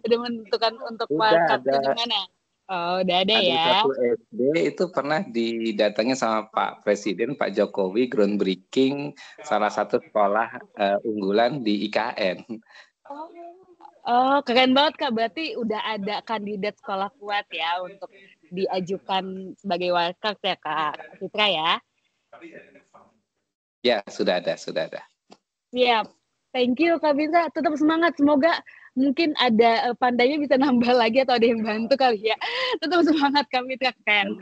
[SPEAKER 1] udah menentukan untuk
[SPEAKER 6] Udah
[SPEAKER 1] markupnya di
[SPEAKER 6] ada
[SPEAKER 1] mana? Oh, udah ada
[SPEAKER 6] Ada
[SPEAKER 1] ya.
[SPEAKER 6] satu SD itu pernah didatangi sama Pak Presiden, Pak Jokowi, groundbreaking salah satu sekolah unggulan di IKN.
[SPEAKER 1] Oh, keren banget Kak. Berarti udah ada kandidat sekolah kuat ya untuk diajukan sebagai warkop ya Kak Fitra ya.
[SPEAKER 6] Ya, sudah ada.
[SPEAKER 1] Siap. Thank you Kak Fitra. Tetap semangat. Semoga mungkin ada pandanya bisa nambah lagi atau ada yang bantu kali ya. Tetap semangat Kak Fitra. Keren.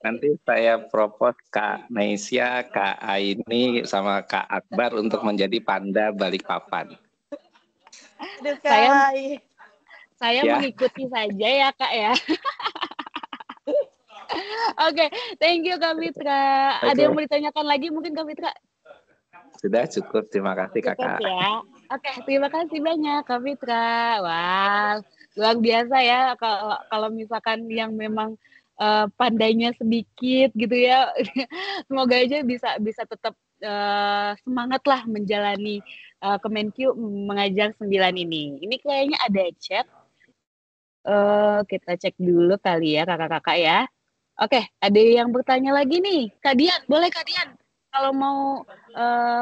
[SPEAKER 6] Nanti saya propose Kak Neisya, Kak Aini, sama Kak Akbar untuk menjadi panda Balikpapan.
[SPEAKER 2] Aduh Kak.
[SPEAKER 1] Saya
[SPEAKER 6] Ya.
[SPEAKER 1] mengikuti saja ya Kak ya. Oke, thank you Kak Fitra. Ada yang mau ditanyakan lagi mungkin Kak Fitra?
[SPEAKER 6] Sudah cukup, terima kasih
[SPEAKER 1] Cukup
[SPEAKER 6] Kakak.
[SPEAKER 1] ya. Oke, terima kasih banyak Kak Fitra. Wah, luar biasa ya kalau misalkan yang memang pandainya sedikit gitu ya. Semoga aja bisa tetap semangat lah menjalani Kemenkeu mengajar 9 ini. Ini kayaknya ada chat. Kita cek dulu kali ya kakak-kakak ya. Oke, ada yang bertanya lagi nih. Kak Dian, boleh Kak Dian? Kalau mau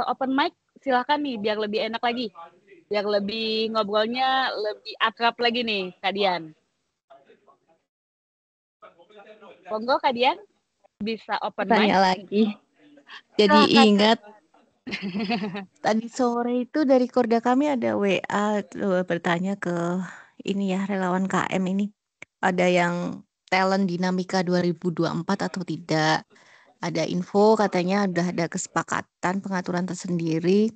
[SPEAKER 1] open mic, silakan nih, biar lebih enak lagi. Biar lebih ngobrolnya lebih akrab lagi nih, Kak Dian. Monggo Kak Dian, bisa open mic.
[SPEAKER 5] Tanya lagi. Jadi ingat tadi sore itu dari Korda kami ada WA bertanya ke ini ya relawan KM ini. Ada yang talent dinamika 2024 atau tidak. Ada info katanya udah ada kesepakatan pengaturan tersendiri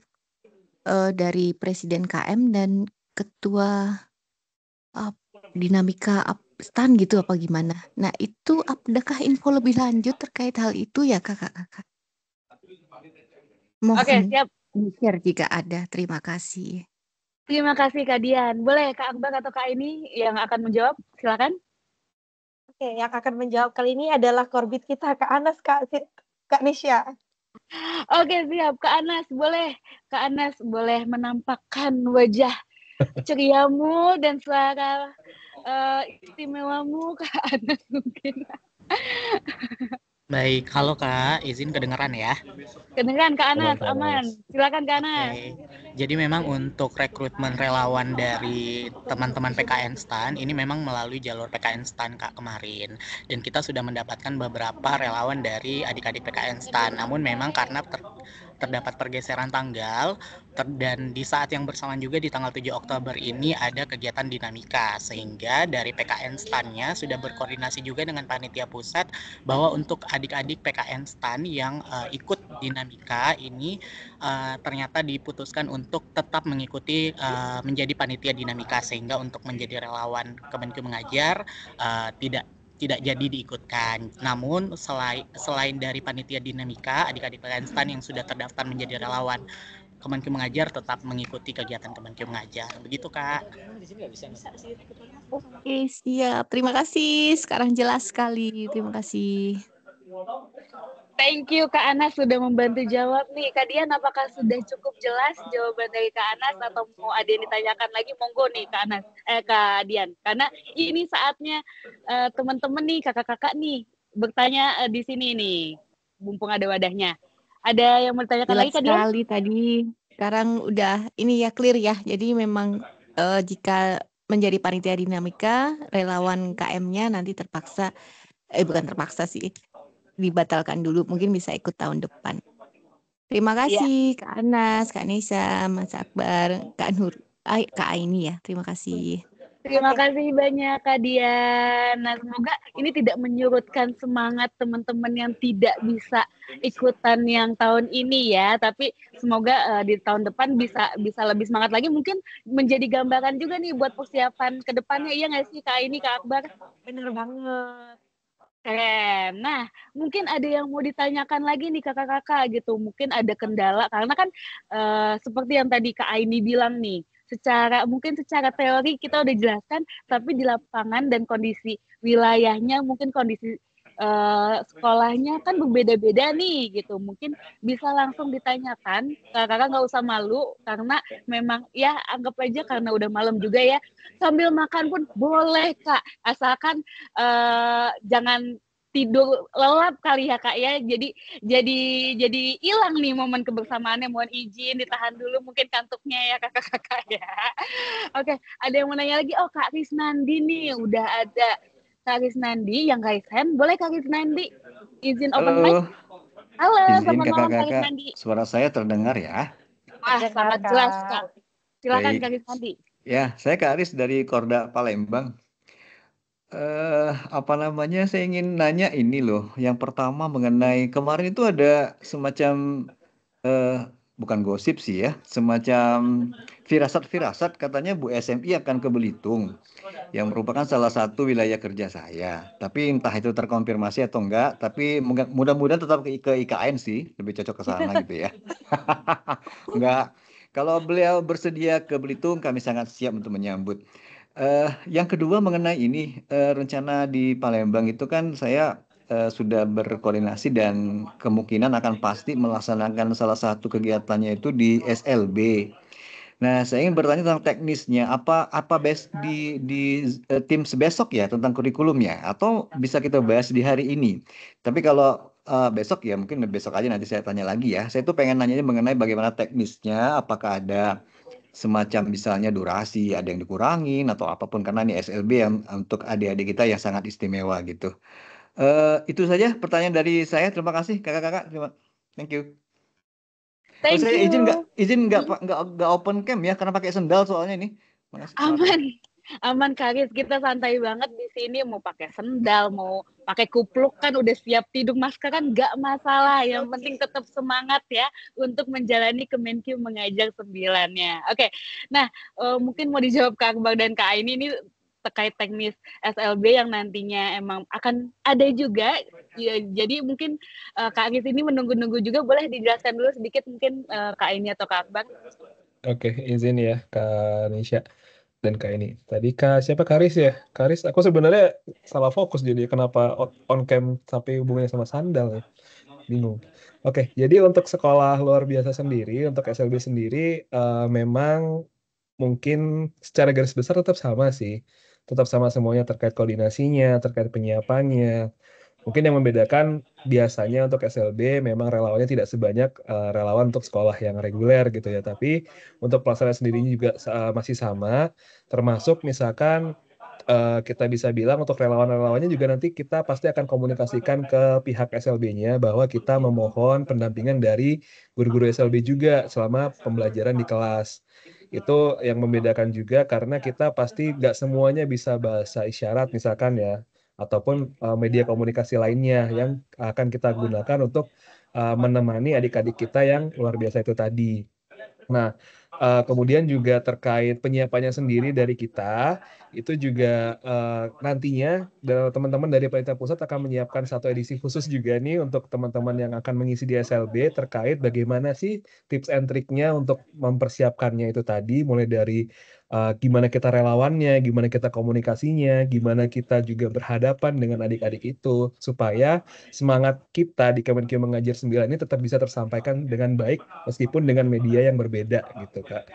[SPEAKER 5] dari Presiden KM dan Ketua dinamika stan gitu apa gimana. Nah itu adakah info lebih lanjut terkait hal itu ya kakak-kakak? Mohon
[SPEAKER 1] siap.
[SPEAKER 5] di-share jika ada. Terima kasih.
[SPEAKER 1] Terima kasih Kak Dian. Boleh Kak Akbar atau Kak ini yang akan menjawab? Silakan.
[SPEAKER 2] Oke, yang akan menjawab kali ini adalah korbit kita Kak Anas, Kak Nisya.
[SPEAKER 1] Oke, siap. Kak Anas boleh menampakkan wajah ceriamu dan suara istimewamu Kak Anas mungkin.
[SPEAKER 7] Baik, halo Kak, izin kedengeran ya?
[SPEAKER 1] Kedengeran Kak Anas, aman. Silakan Kak Anas.
[SPEAKER 7] Jadi memang untuk rekrutmen relawan dari teman-teman PKN STAN ini memang melalui jalur PKN STAN Kak kemarin. Dan kita sudah mendapatkan beberapa relawan dari adik-adik PKN STAN. Namun memang karena terdapat pergeseran tanggal dan di saat yang bersamaan juga di tanggal 7 Oktober ini ada kegiatan dinamika, sehingga dari PKN STAN-nya sudah berkoordinasi juga dengan panitia pusat bahwa untuk adik-adik PKN STAN yang ikut dinamika ini ternyata diputuskan untuk tetap mengikuti menjadi panitia dinamika, sehingga untuk menjadi relawan Kemenkeu mengajar tidak jadi diikutkan. Namun selain dari panitia dinamika, adik-adik PKN STAN yang sudah terdaftar menjadi relawan Kemenkeu mengajar tetap mengikuti kegiatan Kemenkeu mengajar. Begitu Kak.
[SPEAKER 5] Oke, siap. Terima kasih. Sekarang jelas sekali. Terima kasih.
[SPEAKER 1] Thank you Kak Anas sudah membantu jawab nih. Kak Dian, apakah sudah cukup jelas jawaban dari Kak Anas atau mau ada yang ditanyakan lagi? Monggo nih Kak Anas, Kak Dian. Karena ini saatnya teman-teman nih, kakak-kakak nih bertanya di sini nih. mumpung ada wadahnya. Ada yang mau ditanyakan
[SPEAKER 5] Jelas
[SPEAKER 1] lagi Kak Dian?
[SPEAKER 5] sekali tadi. Sekarang udah ini ya clear ya. Jadi memang jika menjadi panitia dinamika, relawan KM-nya nanti terpaksa, bukan terpaksa sih, dibatalkan dulu. Mungkin bisa ikut tahun depan. Terima
[SPEAKER 1] Iya.
[SPEAKER 5] kasih Kak Anas, Kak Nesa, Mas Akbar, Kak Nur, Kak Aini ya. Terima kasih.
[SPEAKER 1] Terima kasih banyak Kak Dian. Nah, semoga ini tidak menyurutkan semangat teman-teman yang tidak bisa ikutan yang tahun ini ya. Tapi semoga di tahun depan bisa lebih semangat lagi. Mungkin menjadi gambaran juga nih buat persiapan ke depannya. Iya nggak sih Kak ini Kak Akbar?
[SPEAKER 2] Bener banget.
[SPEAKER 1] Keren. Nah, mungkin ada yang mau ditanyakan lagi nih kakak-kakak gitu. Mungkin ada kendala karena kan seperti yang tadi Kak Aini bilang nih. Mungkin secara teori kita udah jelaskan, tapi di lapangan dan kondisi wilayahnya, mungkin kondisi sekolahnya kan berbeda-beda nih gitu. Mungkin bisa langsung ditanyakan, kakak nggak usah malu karena memang ya anggap aja karena udah malam juga ya. Sambil makan pun boleh Kak, asalkan jangan tidur lelap kali ya Kak ya. Jadi hilang nih momen kebersamaannya. Mohon izin ditahan dulu mungkin kantuknya ya kakak-kakak ya. Oke, ada yang mau nanya lagi. Oh Kak Risnandi nih udah ada. Kak Risnandi yang raise hand. Boleh Kak Risnandi izin open mic?
[SPEAKER 8] Halo,
[SPEAKER 1] Halo,
[SPEAKER 8] izin
[SPEAKER 1] selamat malam Kak
[SPEAKER 8] kakak-kakak.
[SPEAKER 1] Risnandi.
[SPEAKER 8] Suara saya terdengar ya?
[SPEAKER 1] Wah, sangat jelas Kak. Silakan
[SPEAKER 8] Baik.
[SPEAKER 1] Kak Risnandi.
[SPEAKER 8] Ya, saya Kak Aris dari Korda Palembang. Apa namanya? Saya ingin nanya ini loh. Yang pertama mengenai kemarin itu ada semacam bukan gosip sih ya, semacam firasat-firasat katanya Bu SMI akan ke Belitung, yang merupakan salah satu wilayah kerja saya. Tapi entah itu terkonfirmasi atau enggak, tapi mudah-mudahan tetap ke IKN sih, lebih cocok ke sana gitu ya. Enggak, kalau beliau bersedia ke Belitung, kami sangat siap untuk menyambut. Yang kedua mengenai ini, rencana di Palembang itu kan saya sudah berkoordinasi dan kemungkinan akan pasti melaksanakan salah satu kegiatannya itu di SLB. Nah, saya ingin bertanya tentang teknisnya. Apa di Teams besok ya tentang kurikulumnya, atau bisa kita bahas di hari ini? Tapi kalau besok ya mungkin besok aja nanti saya tanya lagi ya. Saya tuh pengen nanya mengenai bagaimana teknisnya, apakah ada semacam misalnya durasi, ada yang dikurangin atau apapun, karena ini SLB yang untuk adik-adik kita yang sangat istimewa gitu. Itu saja pertanyaan dari saya. Terima kasih kakak-kakak. Thank you.
[SPEAKER 1] Thank
[SPEAKER 8] saya
[SPEAKER 1] you.
[SPEAKER 8] izin nggak open cam ya karena pakai sendal soalnya ini. Makasih.
[SPEAKER 1] Aman Karis, kita santai banget di sini. Mau pakai sendal, mau pakai kupluk kan udah siap tidur, masker kan nggak masalah. Yang penting tetap semangat ya untuk menjalani Kemenkyu mengajar 9-nya. Oke, nah mungkin mau dijawab Kak Akbar dan Kak Aini ini terkait teknis SLB yang nantinya emang akan ada juga. Ya, jadi mungkin Kak Aris ini menunggu-nunggu juga, boleh dijelaskan dulu sedikit mungkin Kak Aini atau Kak Akbar.
[SPEAKER 3] Oke, izin ya Kak Nisha dan Kak ini. Tadi siapa Karis ya? Karis, aku sebenarnya salah fokus jadi kenapa on cam sampai hubungannya sama sandal ya. Bingung. Oke, jadi untuk sekolah luar biasa sendiri, untuk SLB sendiri memang mungkin secara garis besar tetap sama sih. Tetap sama semuanya terkait koordinasinya, terkait penyiapannya. Mungkin yang membedakan biasanya untuk SLB memang relawannya tidak sebanyak relawan untuk sekolah yang reguler gitu ya. Tapi untuk pelaksanaan sendirinya juga masih sama. Termasuk misalkan kita bisa bilang untuk relawan-relawannya juga nanti kita pasti akan komunikasikan ke pihak SLB-nya bahwa kita memohon pendampingan dari guru-guru SLB juga selama pembelajaran di kelas. Itu yang membedakan juga karena kita pasti nggak semuanya bisa bahasa isyarat misalkan ya, ataupun media komunikasi lainnya yang akan kita gunakan untuk menemani adik-adik kita yang luar biasa itu tadi. Nah, kemudian juga terkait penyiapannya sendiri dari kita, itu juga nantinya teman-teman dari Panitia Pusat akan menyiapkan satu edisi khusus juga nih untuk teman-teman yang akan mengisi di SLB terkait bagaimana sih tips and triknya untuk mempersiapkannya itu tadi, mulai dari gimana kita relawannya, gimana kita komunikasinya, gimana kita juga berhadapan dengan adik-adik itu, supaya semangat kita di Kemenkyu Mengajar 9 ini tetap bisa tersampaikan dengan baik meskipun dengan media yang berbeda gitu Kak.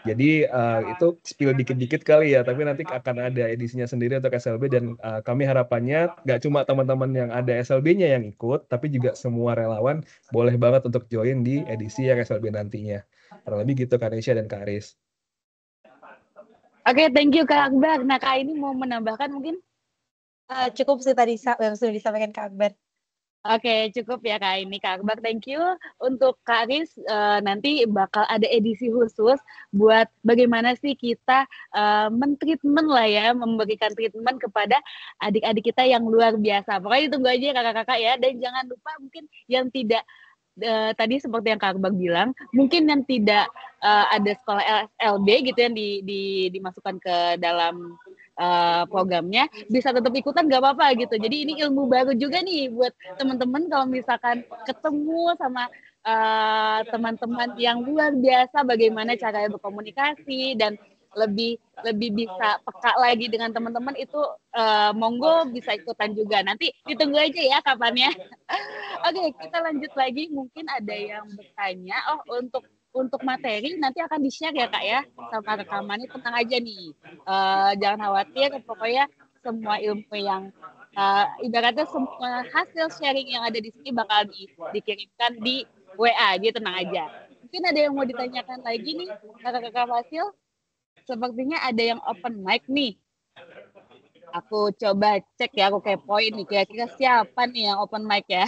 [SPEAKER 3] Jadi itu spill dikit-dikit kali ya, tapi nanti akan ada edisinya sendiri untuk SLB dan kami harapannya nggak cuma teman-teman yang ada SLB-nya yang ikut, tapi juga semua relawan boleh banget untuk join di edisi yang SLB nantinya. Kurang lebih gitu Kak Nesya dan Kak Aris.
[SPEAKER 1] Oke, thank you Kak Akbar. Nah, Kak ini mau menambahkan mungkin?
[SPEAKER 2] Cukup sih tadi yang sudah disampaikan Kak Akbar.
[SPEAKER 1] Oke, cukup ya Kak ini. Kak Akbar, thank you. Untuk Kak Aris, nanti bakal ada edisi khusus buat bagaimana sih kita men-treatment lah ya, memberikan treatment kepada adik-adik kita yang luar biasa. Pokoknya ditunggu aja ya kakak-kakak ya. Dan jangan lupa mungkin yang tidak tadi seperti yang Kak Akbar bilang, mungkin yang tidak ada sekolah LB gitu yang dimasukkan ke dalam programnya, bisa tetap ikutan nggak apa-apa gitu. Jadi ini ilmu baru juga nih buat teman-teman kalau misalkan ketemu sama teman-teman yang luar biasa bagaimana caranya berkomunikasi dan lebih bisa peka lagi dengan teman-teman itu monggo bisa ikutan juga. Nanti ditunggu aja ya kapannya. Oke, kita lanjut lagi. Mungkin ada yang bertanya. Oh, untuk materi nanti akan di-share ya Kak ya sama rekamannya. Tenang aja nih. Jangan khawatir. Pokoknya semua ilmu yang ibaratnya semua hasil sharing yang ada di sini bakal dikirimkan di WA. Jadi tenang aja. Mungkin ada yang mau ditanyakan lagi nih kakak-kakak Fasil. Sepertinya ada yang open mic nih. Aku coba cek ya, aku kepoin nih kira-kira siapa nih yang open mic ya.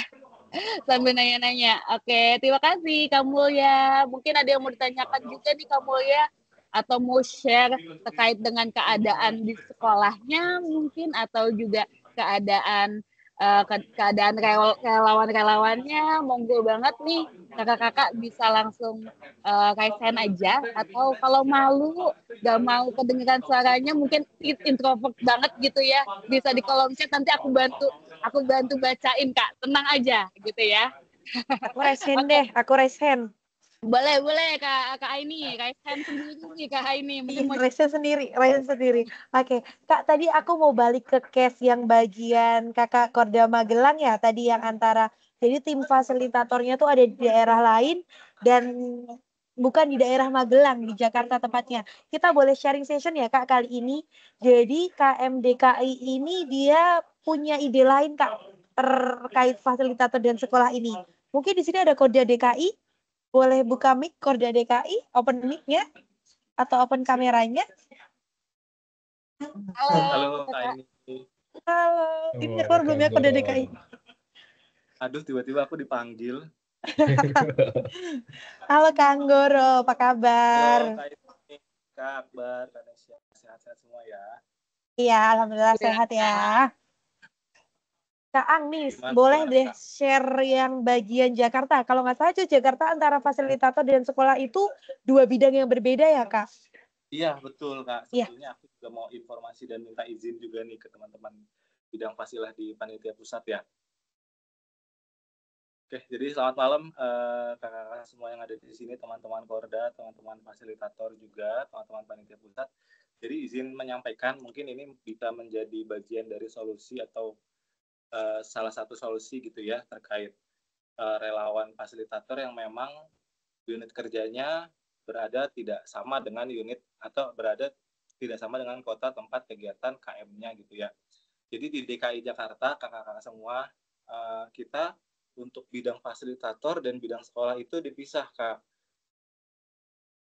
[SPEAKER 1] Sambil nanya-nanya. Oke, terima kasih Kak Mulya. Mungkin ada yang mau ditanyakan juga nih Kak Mulya atau mau share terkait dengan keadaan di sekolahnya mungkin atau juga keadaan relawan-relawannya. Monggo banget nih kakak-kakak bisa langsung raise aja atau kalau malu gak mau kedengeran suaranya mungkin introvert banget gitu ya, bisa di kolom chat nanti aku bantu bacain Kak, tenang aja gitu ya.
[SPEAKER 2] Aku raise hand deh, aku raise hand.
[SPEAKER 1] Boleh Kak Aini, raise hand sendiri nih Kak Aini. Mungkin mau
[SPEAKER 2] raise sendiri. Oke, Kak tadi aku mau balik ke case yang bagian Kakak Korda Magelang ya, tadi yang antara jadi tim fasilitatornya tuh ada di daerah lain dan bukan di daerah Magelang, di Jakarta tepatnya. Kita boleh sharing session ya Kak kali ini. Jadi KMDKI ini dia punya ide lain Kak terkait fasilitator dan sekolah ini. Mungkin di sini ada Korda DKI, boleh buka mic Korda DKI, open mic-nya atau open kameranya.
[SPEAKER 9] Halo Kak Aini.
[SPEAKER 2] Halo, ini keluar belum ya Korda DKI?
[SPEAKER 9] Aduh, tiba-tiba aku dipanggil.
[SPEAKER 2] Halo Kang Goro, apa kabar?
[SPEAKER 9] Halo Kak Aini, Kak Akbar, Kak Nesya, sehat-sehat semua ya.
[SPEAKER 2] Iya, alhamdulillah sehat ya. Kak Ang nih, boleh deh share yang bagian Jakarta. Kalau nggak salah Jakarta antara fasilitator dan sekolah itu dua bidang yang berbeda ya Kak?
[SPEAKER 9] Iya, betul Kak. Sebetulnya aku juga mau informasi dan minta izin juga nih ke teman-teman bidang fasilah di Panitia Pusat ya. Oke, jadi selamat malam kakak-kakak semua yang ada di sini, teman-teman Korda, teman-teman fasilitator juga, teman-teman Panitia Pusat. Jadi izin menyampaikan, mungkin ini bisa menjadi bagian dari solusi atau salah satu solusi gitu ya terkait relawan fasilitator yang memang unit kerjanya berada tidak sama dengan unit atau berada tidak sama dengan kota tempat kegiatan KM-nya gitu ya. Jadi di DKI Jakarta kakak-kakak semua kita untuk bidang fasilitator dan bidang sekolah itu dipisah Kak.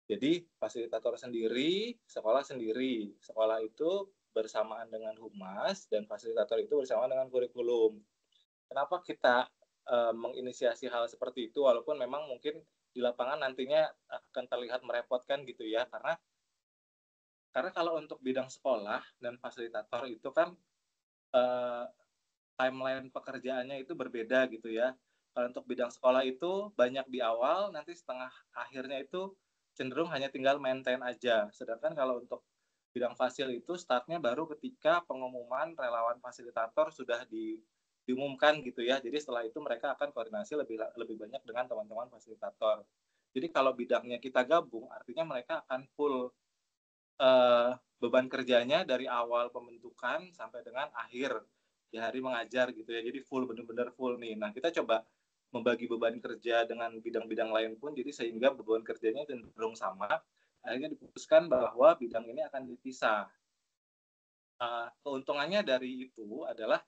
[SPEAKER 9] Jadi fasilitator sendiri, sekolah sendiri. Sekolah itu bersamaan dengan humas dan fasilitator itu bersamaan dengan kurikulum. Kenapa kita menginisiasi hal seperti itu walaupun memang mungkin di lapangan nantinya akan terlihat merepotkan gitu ya, karena kalau untuk bidang sekolah dan fasilitator itu kan timeline pekerjaannya itu berbeda gitu ya. Kalau untuk bidang sekolah itu banyak di awal, nanti setengah akhirnya itu cenderung hanya tinggal maintain aja. Sedangkan kalau untuk bidang fasil itu startnya baru ketika pengumuman relawan fasilitator sudah diumumkan gitu ya. Jadi setelah itu mereka akan koordinasi lebih banyak dengan teman-teman fasilitator. Jadi kalau bidangnya kita gabung, artinya mereka akan full beban kerjanya dari awal pembentukan sampai dengan akhir di hari mengajar gitu ya. Jadi full, benar-benar full nih. Nah, kita coba membagi beban kerja dengan bidang-bidang lain pun, jadi sehingga beban kerjanya cenderung sama, akhirnya diputuskan bahwa bidang ini akan dipisah. Keuntungannya dari itu adalah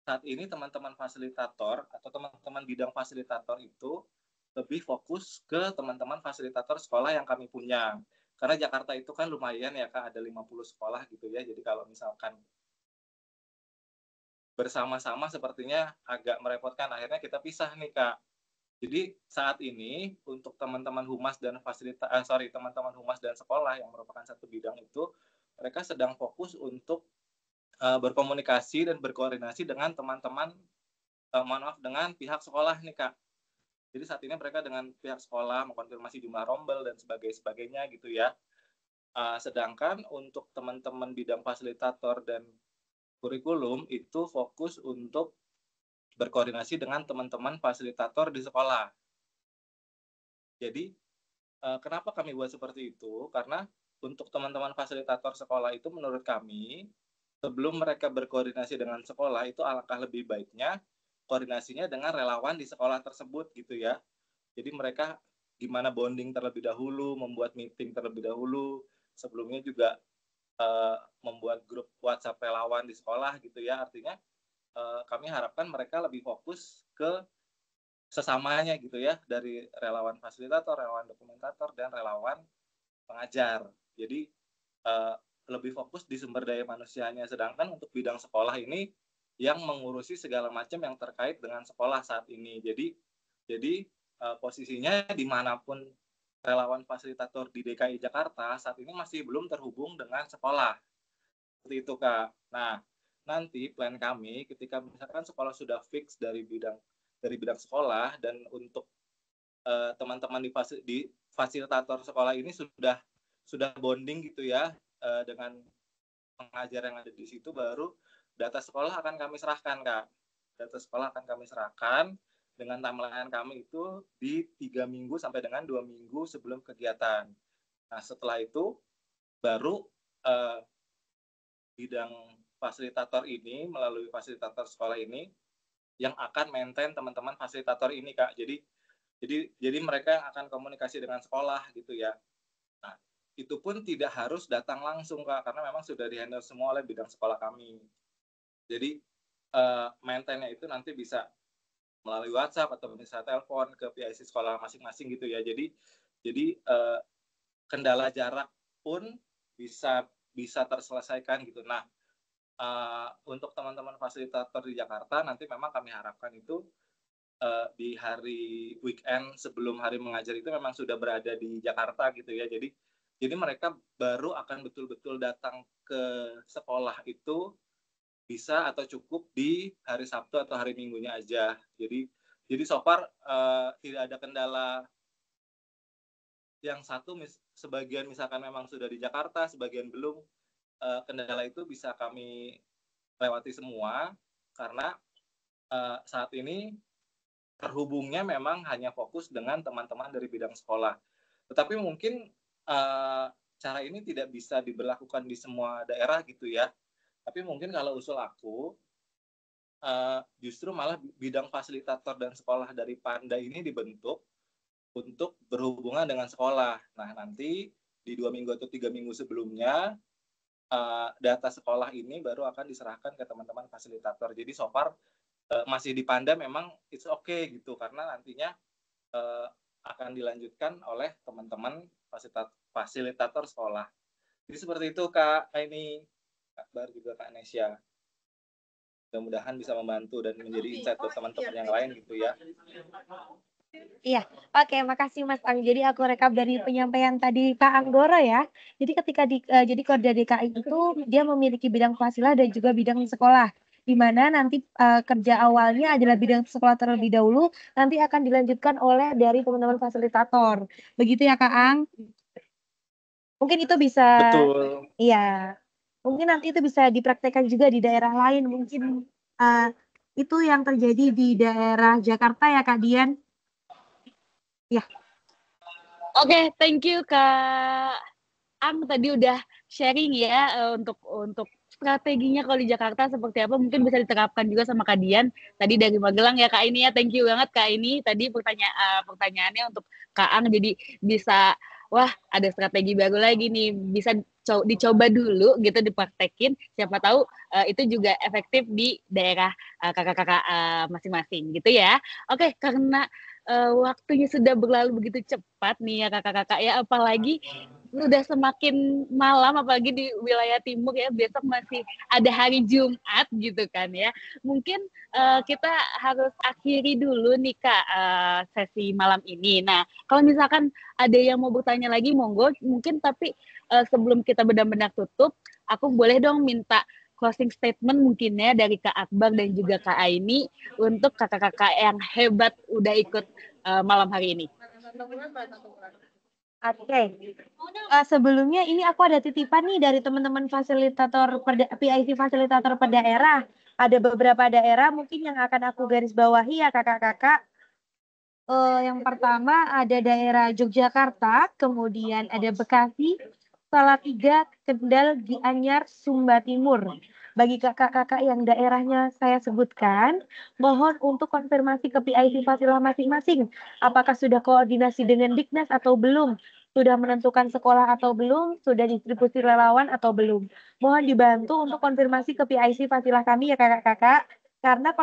[SPEAKER 9] saat ini teman-teman fasilitator atau teman-teman bidang fasilitator itu lebih fokus ke teman-teman fasilitator sekolah yang kami punya. Karena Jakarta itu kan lumayan ya Kak, ada 50 sekolah gitu ya. Jadi kalau misalkan bersama-sama sepertinya agak merepotkan. Akhirnya kita pisah nih Kak. Jadi saat ini untuk teman-teman humas dan teman-teman humas dan sekolah yang merupakan satu bidang itu, mereka sedang fokus untuk berkomunikasi dan berkoordinasi dengan teman-teman dengan pihak sekolah nih Kak. Jadi saat ini mereka dengan pihak sekolah mengkonfirmasi jumlah rombel dan sebagainya gitu ya. Sedangkan untuk teman-teman bidang fasilitator dan kurikulum itu fokus untuk berkoordinasi dengan teman-teman fasilitator di sekolah. Jadi kenapa kami buat seperti itu? Karena untuk teman-teman fasilitator sekolah itu menurut kami sebelum mereka berkoordinasi dengan sekolah itu alangkah lebih baiknya koordinasinya dengan relawan di sekolah tersebut gitu ya. Jadi mereka gimana bonding terlebih dahulu, membuat meeting terlebih dahulu, sebelumnya juga membuat grup WhatsApp relawan di sekolah gitu ya. Artinya kami harapkan mereka lebih fokus ke sesamanya gitu ya, dari relawan fasilitator, relawan dokumentator, dan relawan pengajar. Jadi lebih fokus di sumber daya manusianya. Sedangkan untuk bidang sekolah ini yang mengurusi segala macam yang terkait dengan sekolah saat ini. Jadi posisinya dimanapun relawan fasilitator di DKI Jakarta saat ini masih belum terhubung dengan sekolah. Seperti itu Kak. Nah, nanti plan kami ketika misalkan sekolah sudah fix dari bidang sekolah dan untuk teman-teman di fasilitator sekolah ini sudah bonding gitu ya dengan pengajar yang ada di situ, baru data sekolah akan kami serahkan Kak. Data sekolah akan kami serahkan dengan timeline kami itu di 3 minggu sampai dengan 2 minggu sebelum kegiatan. Nah setelah itu baru bidang fasilitator ini melalui fasilitator sekolah ini yang akan maintain teman-teman fasilitator ini Kak. Jadi mereka yang akan komunikasi dengan sekolah gitu ya. Nah itu pun tidak harus datang langsung Kak, karena memang sudah di-handle semua oleh bidang sekolah kami. Jadi maintainnya itu nanti bisa melalui WhatsApp atau bisa telepon ke PIC sekolah masing-masing gitu ya. Jadi kendala jarak pun bisa terselesaikan gitu. Nah untuk teman-teman fasilitator di Jakarta nanti memang kami harapkan itu di hari weekend sebelum hari mengajar itu memang sudah berada di Jakarta gitu ya. Jadi mereka baru akan betul-betul datang ke sekolah itu bisa atau cukup di hari Sabtu atau hari Minggunya aja. Jadi so far tidak ada kendala. Yang satu sebagian misalkan memang sudah di Jakarta, sebagian belum. Kendala itu bisa kami lewati semua karena saat ini terhubungnya memang hanya fokus dengan teman-teman dari bidang sekolah. Tetapi mungkin cara ini tidak bisa diberlakukan di semua daerah gitu ya. Tapi mungkin kalau usul aku, justru malah bidang fasilitator dan sekolah dari Panda ini dibentuk untuk berhubungan dengan sekolah. Nah, nanti di 2 minggu atau 3 minggu sebelumnya, data sekolah ini baru akan diserahkan ke teman-teman fasilitator. Jadi so far masih di Panda memang it's okay gitu, karena nantinya akan dilanjutkan oleh teman-teman fasilitator sekolah. Jadi seperti itu Kak Aini, Kak Bar juga Kak Nesya. Mudah-mudahan bisa membantu dan menjadi insight buat teman-teman yang lain gitu ya.
[SPEAKER 2] Iya, oke, makasih Mas Ang. Jadi aku rekap dari penyampaian tadi Kak Anggoro ya. Jadi ketika jadi Korda DKI itu dia memiliki bidang fasilah dan juga bidang sekolah. Di mana nanti kerja awalnya adalah bidang sekolah terlebih dahulu, nanti akan dilanjutkan oleh dari teman-teman fasilitator. Begitu ya Kak Ang? Mungkin itu bisa.
[SPEAKER 9] Betul.
[SPEAKER 2] Iya. Mungkin nanti itu bisa dipraktekkan juga di daerah lain. Mungkin itu yang terjadi di daerah Jakarta ya Kak Dian. Ya.
[SPEAKER 1] Oke, thank you Kak Ang, tadi udah sharing ya untuk strateginya kalau di Jakarta seperti apa, mungkin bisa diterapkan juga sama Kak Dian tadi dari Magelang ya Kak Ini ya. Thank you banget Kak Ini tadi pertanyaannya untuk Kak Ang, jadi bisa wah ada strategi baru lagi nih, bisa dicoba dulu gitu, dipraktekin, siapa tahu itu juga efektif di daerah kakak-kakak masing-masing gitu ya. Oke, karena waktunya sudah berlalu begitu cepat nih ya kakak-kakak ya, apalagi udah semakin malam, apalagi di wilayah timur ya, besok masih ada hari Jumat gitu kan ya. Mungkin kita harus akhiri dulu nih Kak sesi malam ini. Nah, kalau misalkan ada yang mau bertanya lagi, monggo mungkin, tapi sebelum kita benar-benar tutup, aku boleh dong minta closing statement mungkin ya dari Kak Akbar dan juga Kak Aini untuk kakak-kakak yang hebat udah ikut malam hari ini.
[SPEAKER 2] Oke. Sebelumnya ini aku ada titipan nih dari teman-teman fasilitator PIC fasilitator per daerah. Ada beberapa daerah mungkin yang akan aku garis bawahi ya kakak-kakak. Yang pertama ada daerah Yogyakarta, kemudian ada Bekasi, Salatiga, Kendal, Gianyar, Sumba Timur. Bagi kakak-kakak yang daerahnya saya sebutkan, mohon untuk konfirmasi ke PIC Fasilah masing-masing. Apakah sudah koordinasi dengan Diknas atau belum? Sudah menentukan sekolah atau belum? Sudah distribusi relawan atau belum? Mohon dibantu untuk konfirmasi ke PIC Fasilah kami ya kakak-kakak. Karena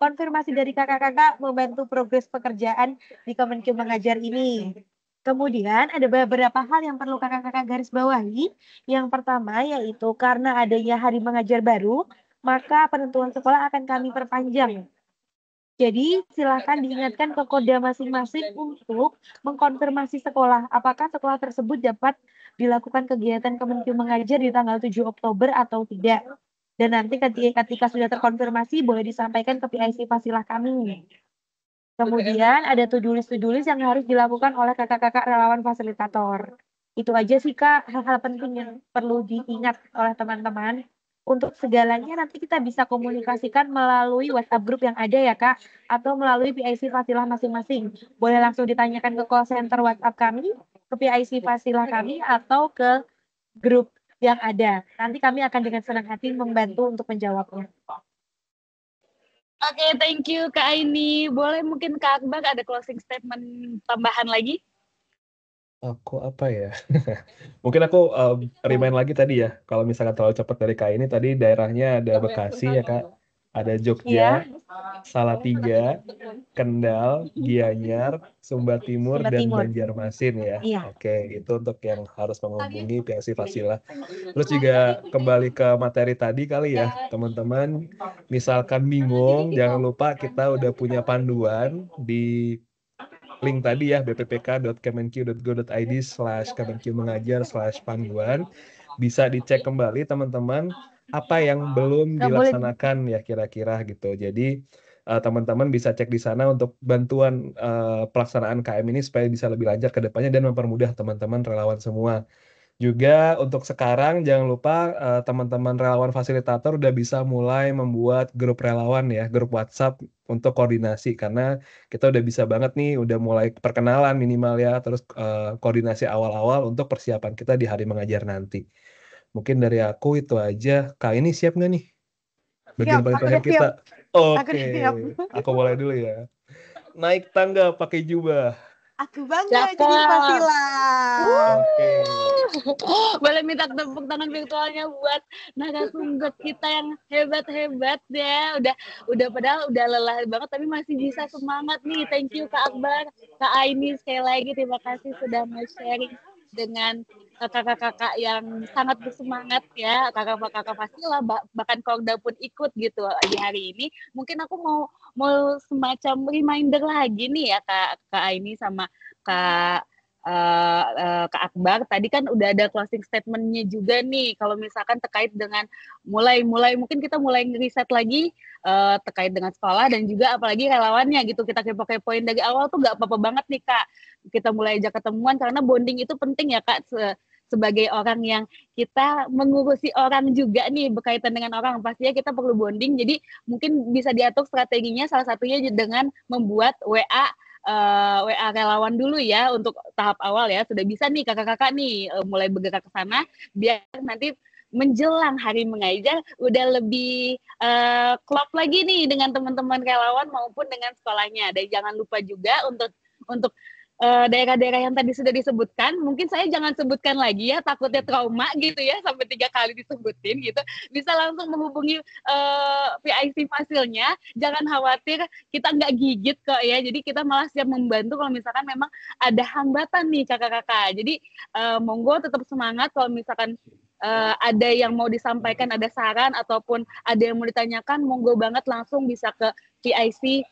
[SPEAKER 2] konfirmasi dari kakak-kakak membantu progres pekerjaan di Kemenkeu Mengajar ini. Kemudian ada beberapa hal yang perlu kakak-kakak garis bawahi. Yang pertama yaitu karena adanya hari mengajar baru, maka penentuan sekolah akan kami perpanjang. Jadi silakan diingatkan ke Koda masing-masing untuk mengkonfirmasi sekolah. Apakah sekolah tersebut dapat dilakukan kegiatan Kemenkeu Mengajar di tanggal 7 Oktober atau tidak. Dan nanti ketika sudah terkonfirmasi boleh disampaikan ke PIC Fasilah kami. Kemudian ada to-do list yang harus dilakukan oleh kakak-kakak relawan fasilitator. Itu aja sih Kak, hal-hal penting yang perlu diingat oleh teman-teman. Untuk segalanya nanti kita bisa komunikasikan melalui WhatsApp group yang ada ya Kak, atau melalui PIC Fasilah masing-masing. Boleh langsung ditanyakan ke call center WhatsApp kami, ke PIC Fasilah kami, atau ke grup yang ada. Nanti kami akan dengan senang hati membantu untuk menjawabnya.
[SPEAKER 1] Oke, thank you Kak Aini. Boleh mungkin Kak Akbar ada closing statement tambahan lagi?
[SPEAKER 3] Aku apa ya? Mungkin aku remind lagi tadi ya, kalau misalkan terlalu cepat dari Kak ini tadi daerahnya ada Bekasi ya Kak, ada Jogja, Salatiga, Kendal, Gianyar, Sumba Timur, dan Banjarmasin ya. Oke, itu untuk yang harus menghubungi PIC Fasilah. Terus juga kembali ke materi tadi kali ya, teman-teman, misalkan bingung, jangan lupa kita udah punya panduan di link tadi ya, bppk.kemenkeu.go.id/kemenkeu-mengajar/panduan. Bisa dicek kembali teman-teman apa yang belum dilaksanakan ya kira-kira gitu. Jadi teman-teman bisa cek di sana untuk bantuan pelaksanaan KM ini supaya bisa lebih lancar ke depannya dan mempermudah teman-teman relawan semua. Juga untuk sekarang jangan lupa teman-teman relawan fasilitator udah bisa mulai membuat grup relawan ya, grup WhatsApp untuk koordinasi karena kita udah bisa banget nih, udah mulai perkenalan minimal ya, terus koordinasi awal-awal untuk persiapan kita di hari mengajar nanti. Mungkin dari aku itu aja. Kak ini siap nggak nih? Bagian paling terakhir kita. Oke, aku mulai dulu ya. Naik tangga pakai jubah.
[SPEAKER 2] Aku bangga jadi Fasilah.
[SPEAKER 3] Oke.
[SPEAKER 1] Boleh minta tepuk tangan virtualnya buat narasumber kita yang hebat-hebat ya. Udah padahal udah lelah banget tapi masih bisa semangat nih. Thank you Kak Akbar, Kak Aini, sekali lagi terima kasih sudah sharing dengan kakak-kakak yang sangat bersemangat ya, kakak-kakak Fasilah, bahkan Korda pun ikut gitu di hari ini. Mungkin aku mau semacam reminder lagi nih ya Kak Aini sama Kak Akbar. Tadi kan udah ada closing statement-nya juga nih, kalau misalkan terkait dengan mulai mungkin kita mulai ngeriset lagi terkait dengan sekolah dan juga apalagi relawannya gitu. Kita kepo-kepoin dari awal tuh gak apa-apa banget nih Kak. Kita mulai ajak ketemuan karena bonding itu penting ya Kak, sebagai orang yang kita mengurusi orang juga nih, berkaitan dengan orang, pastinya kita perlu bonding. Jadi mungkin bisa diatur strateginya, salah satunya dengan membuat WA relawan dulu ya untuk tahap awal ya. Sudah bisa nih kakak-kakak nih mulai bergerak ke sana biar nanti menjelang hari mengajar udah lebih klop lagi nih dengan teman-teman relawan maupun dengan sekolahnya. Dan jangan lupa juga untuk daerah-daerah yang tadi sudah disebutkan, mungkin saya jangan sebutkan lagi ya, takutnya trauma gitu ya, sampai 3 kali disebutin gitu. Bisa langsung menghubungi PIC Fasilnya, jangan khawatir, kita nggak gigit kok ya, jadi kita malah siap membantu kalau misalkan memang ada hambatan nih kakak-kakak. Jadi monggo tetap semangat kalau misalkan ada yang mau disampaikan, ada saran ataupun ada yang mau ditanyakan, monggo banget langsung bisa ke PIC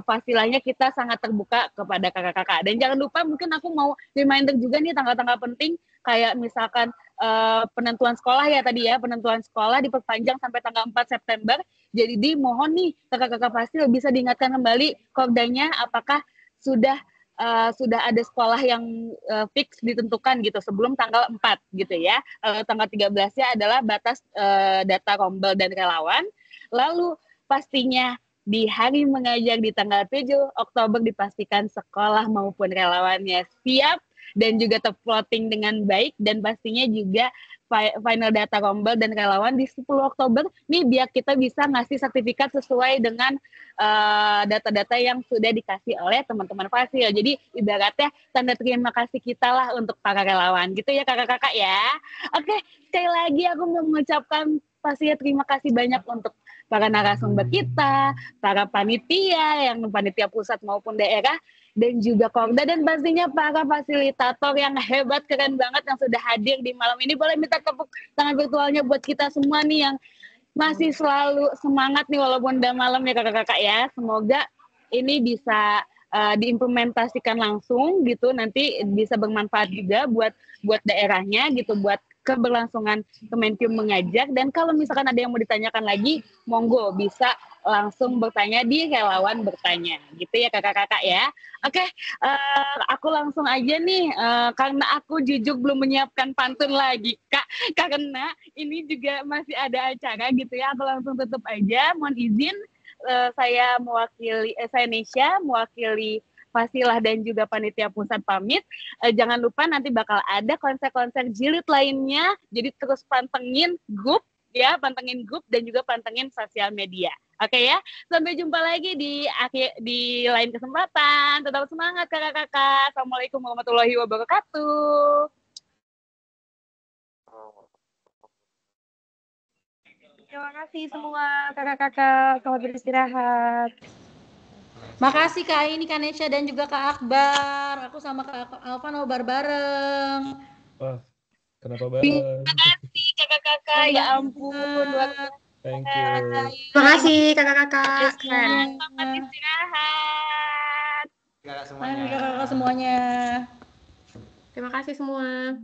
[SPEAKER 1] Fasilanya, kita sangat terbuka kepada kakak-kakak. Dan jangan lupa, mungkin aku mau reminder juga nih tanggal-tanggal penting, kayak misalkan penentuan sekolah ya tadi ya, penentuan sekolah diperpanjang sampai tanggal 4 September. Jadi mohon nih kakak-kakak Fasil bisa diingatkan kembali Kordanya, apakah sudah ada sekolah yang fix ditentukan gitu sebelum tanggal 4 gitu ya. Tanggal 13-nya adalah batas data rombel dan relawan. Lalu pastinya di hari mengajar di tanggal 7 Oktober dipastikan sekolah maupun relawannya siap dan juga terplotting dengan baik, dan pastinya juga final data rombel dan relawan di 10 Oktober nih, biar kita bisa ngasih sertifikat sesuai dengan data-data yang sudah dikasih oleh teman-teman Fasil. Jadi ibaratnya tanda terima kasih kita lah untuk para relawan gitu ya kakak-kakak ya. Oke, sekali lagi aku mau mengucapkan pastinya terima kasih banyak untuk para narasumber kita, para panitia yang panitia pusat maupun daerah, dan juga Korda, dan pastinya para fasilitator yang hebat, keren banget yang sudah hadir di malam ini. Boleh minta tepuk tangan virtualnya buat kita semua nih yang masih selalu semangat nih walaupun udah malam ya kakak-kakak ya. Semoga ini bisa diimplementasikan langsung gitu, nanti bisa bermanfaat juga buat daerahnya gitu, buat keberlangsungan Kemenkium mengajar. Dan kalau misalkan ada yang mau ditanyakan lagi, monggo bisa langsung bertanya di relawan bertanya gitu ya kakak-kakak ya. Oke, aku langsung aja nih, karena aku jujur belum menyiapkan pantun lagi kak, karena ini juga masih ada acara gitu ya. Aku langsung tutup aja, mohon izin. Saya Nesya mewakili Fasilah dan juga panitia pusat pamit. Jangan lupa nanti bakal ada konser-konser jilid lainnya, jadi terus pantengin grup ya, pantengin grup dan juga pantengin sosial media. Oke ya, sampai jumpa lagi di lain kesempatan. Tetap semangat kakak-kakak. Assalamualaikum warahmatullahi wabarakatuh.
[SPEAKER 2] Terima kasih semua kakak-kakak, selamat beristirahat.
[SPEAKER 10] Makasih Kak ini Kak Nesya dan juga Kak Akbar. Aku sama Kak Alfa nobar bareng.
[SPEAKER 3] Wah, kenapa bareng?
[SPEAKER 1] Terima kasih kakak-kakak, ya ampun.
[SPEAKER 3] Thank you.
[SPEAKER 10] Terima kasih kakak-kakak.
[SPEAKER 1] Selamat istirahat.
[SPEAKER 7] Kakak semuanya.
[SPEAKER 10] Kakak-kakak semuanya.
[SPEAKER 11] Terima kasih semua.